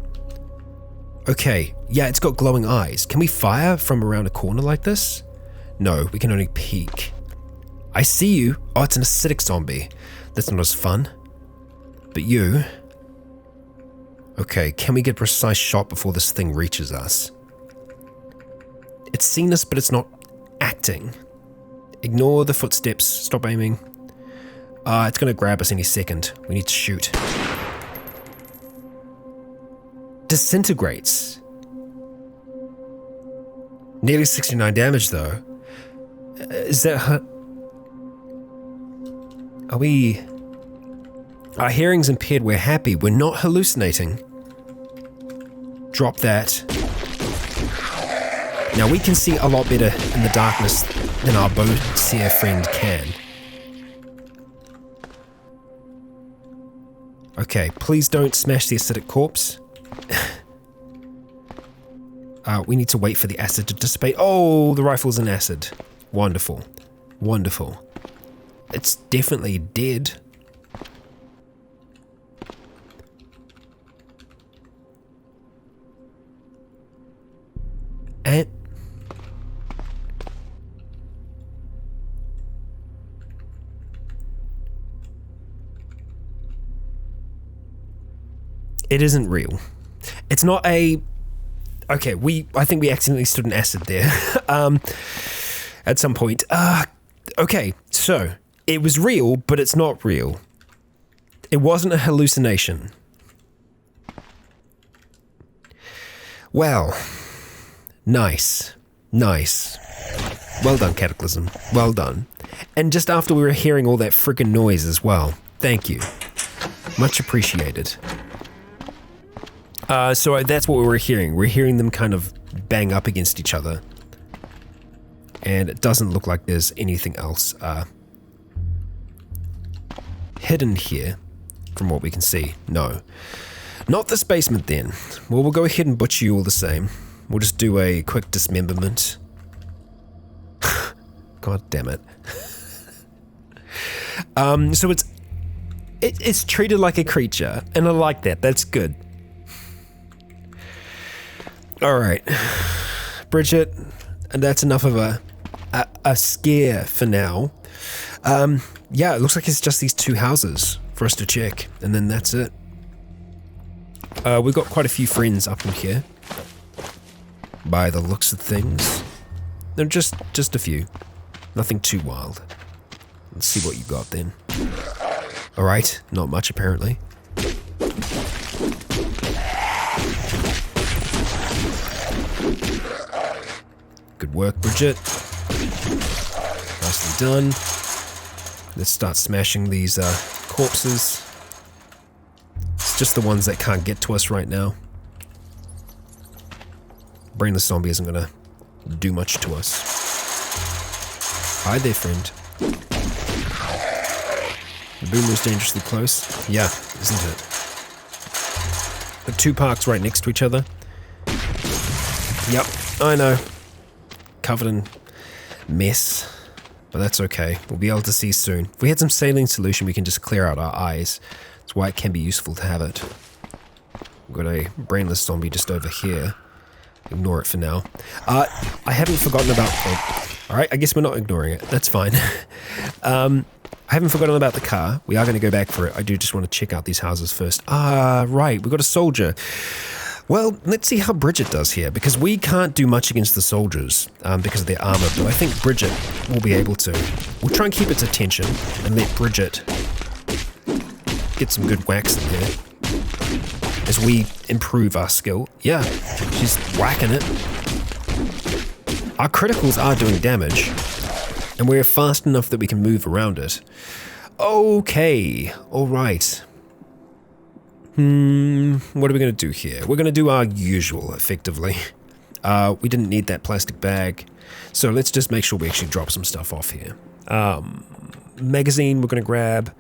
Okay, yeah, it's got glowing eyes. Can we fire from around a corner like this? No, we can only peek. I see you. Oh, it's an acidic zombie. That's not as fun. But you... Okay, can we get a precise shot before this thing reaches us? It's seen us, but it's not acting. Ignore the footsteps. Stop aiming. It's going to grab us any second. We need to shoot. Disintegrates. Nearly 69 damage, though. Is that her? Are we... Our hearing's impaired, we're happy. We're not hallucinating. Drop that. Now we can see a lot better in the darkness than our bow seer friend can. Okay, please don't smash the acidic corpse. We need to wait for the acid to dissipate. Oh, the rifle's in acid. Wonderful. Wonderful. It's definitely dead. And it isn't real. It's not a... Okay, I think we accidentally stood in acid there. At some point. Okay, so it was real, but it's not real. It wasn't a hallucination. Well, nice. Nice. Well done, Cataclysm. Well done. And just after we were hearing all that freaking noise as well. Thank you. Much appreciated. So that's what we were hearing. We're hearing them kind of bang up against each other. And it doesn't look like there's anything else hidden here, from what we can see. No. Not this basement then. Well, we'll go ahead and butcher you all the same. We'll just do a quick dismemberment. God damn it. So it's treated like a creature, and I like that. That's good. All right, Bridget, and that's enough of a scare for now. Yeah, it looks like it's just these two houses for us to check, and then that's it. We've got quite a few friends up in here, by the looks of things. They're just a few, nothing too wild. Let's see what you got then. Alright, not much apparently. Good work, Bridget. Nicely done. Let's start smashing these corpses. It's just the ones that can't get to us right now. Brainless zombie isn't gonna do much to us. Hi there, friend. The boomer's dangerously close. Yeah, isn't it? The two parks right next to each other. Yep, I know. Covered in mess. But that's okay. We'll be able to see soon. If we had some saline solution, we can just clear out our eyes. That's why it can be useful to have it. We've got a brainless zombie just over here. Ignore it for now. I haven't forgotten about... Oh, alright, I guess we're not ignoring it. That's fine. I haven't forgotten about the car. We are going to go back for it. I do just want to check out these houses first. Right. We've got a soldier. Well, let's see how Bridget does here, because we can't do much against the soldiers because of their armor, but I think Bridget will be able to. We'll try and keep its attention and let Bridget get some good whacks in here as we improve our skill. Yeah, she's whacking it. Our criticals are doing damage, and we're fast enough that we can move around it. Okay, alright. What are we going to do here? We're going to do our usual, effectively. We didn't need that plastic bag, so let's just make sure we actually drop some stuff off here. Magazine we're going to grab.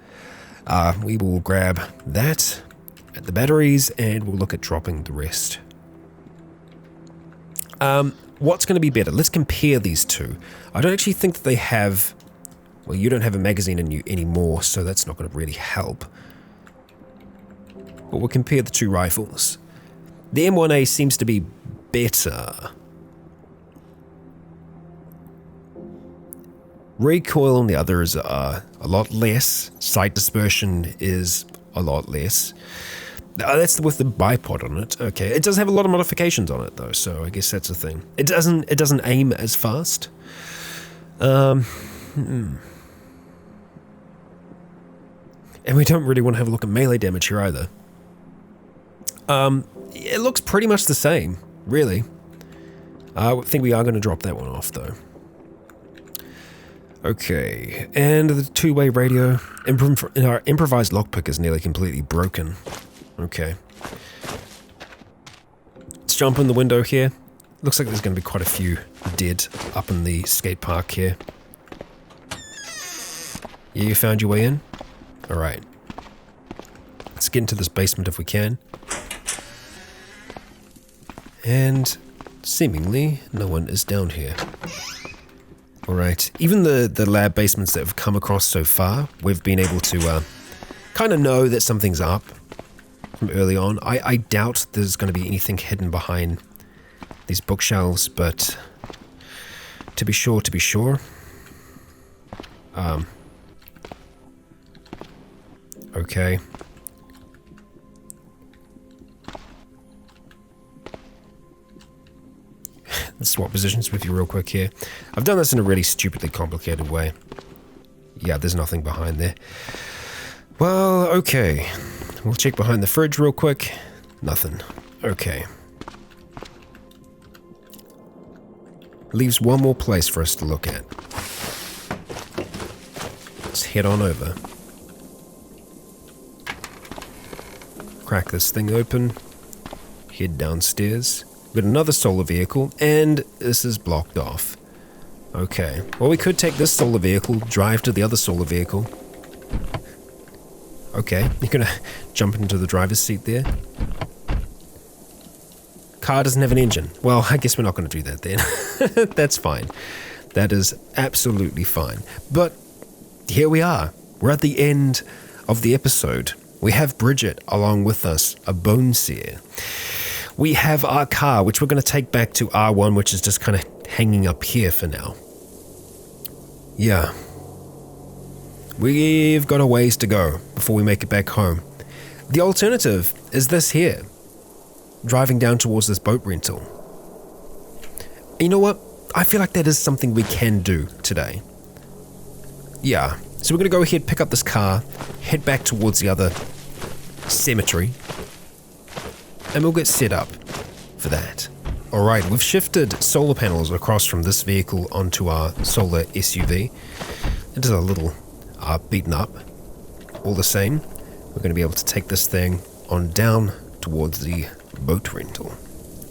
We will grab that, the batteries, and we'll look at dropping the rest. What's going to be better? Let's compare these two. I don't actually think that they have... Well, you don't have a magazine in you anymore, so that's not going to really help. But we'll compare the two rifles. The M1A seems to be better. Recoil on the other is a lot less. Sight dispersion is a lot less. That's with the bipod on it. Okay, it does have a lot of modifications on it though, so I guess that's a thing. It doesn't aim as fast. And we don't really want to have a look at melee damage here either. It looks pretty much the same, really. I think we are going to drop that one off, though. Okay, and the two-way radio. Our improvised lockpick is nearly completely broken. Okay. Let's jump in the window here. Looks like there's going to be quite a few dead up in the skate park here. Yeah, you found your way in? Alright. Let's get into this basement if we can. And seemingly no one is down here. Alright, even the lab basements that have come across so far, we've been able to kind of know that something's up from early on. I doubt there's going to be anything hidden behind these bookshelves, but to be sure. Okay. Let's swap positions with you real quick here. I've done this in a really stupidly complicated way. Yeah, there's nothing behind there. Well, okay. We'll check behind the fridge real quick. Nothing. Okay. Leaves one more place for us to look at. Let's head on over. Crack this thing open. Head downstairs. We've got another solar vehicle, and this is blocked off. Okay. Well, we could take this solar vehicle, drive to the other solar vehicle. Okay, you're gonna jump into the driver's seat there. Car doesn't have an engine. Well, I guess we're not gonna do that then. That's fine. That is absolutely fine. But here we are. We're at the end of the episode. We have Bridget along with us, a bone seer. We have our car, which we're going to take back to R1, which is just kind of hanging up here for now. Yeah. We've got a ways to go before we make it back home. The alternative is this here. Driving down towards this boat rental. And you know what? I feel like that is something we can do today. Yeah, so we're going to go ahead, pick up this car, head back towards the other cemetery, and we'll get set up for that. Alright, we've shifted solar panels across from this vehicle onto our solar SUV. It is a little beaten up. All the same, we're going to be able to take this thing on down towards the boat rental.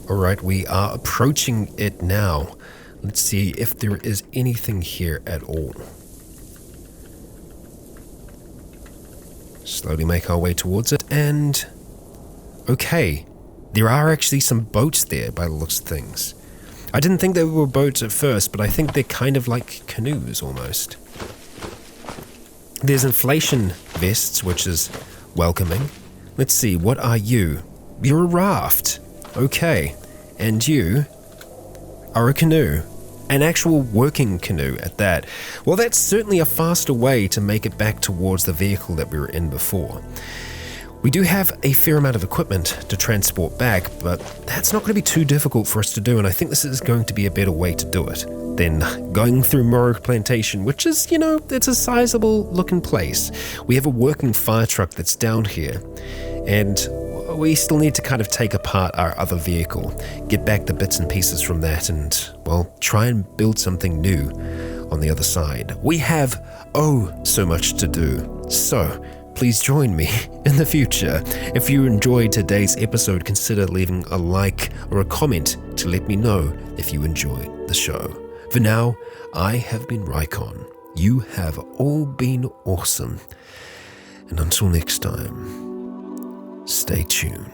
Alright, we are approaching it now. Let's see if there is anything here at all. Slowly make our way towards it, and okay, there are actually some boats there by the looks of things. I didn't think they were boats at first, but I think they're kind of like canoes almost. There's inflation vests, which is welcoming. Let's see, what are you? You're a raft. Okay, and you are a canoe. An actual working canoe at that. Well, that's certainly a faster way to make it back towards the vehicle that we were in before. We do have a fair amount of equipment to transport back, but that's not going to be too difficult for us to do, and I think this is going to be a better way to do it than going through Merrik Plantation, which is, it's a sizable looking place. We have a working fire truck that's down here, and we still need to kind of take apart our other vehicle, get back the bits and pieces from that, and, well, try and build something new on the other side. We have, so much to do. So, please join me in the future. If you enjoyed today's episode, consider leaving a like or a comment to let me know if you enjoyed the show. For now, I have been Rikon. You have all been awesome. And until next time, stay tuned.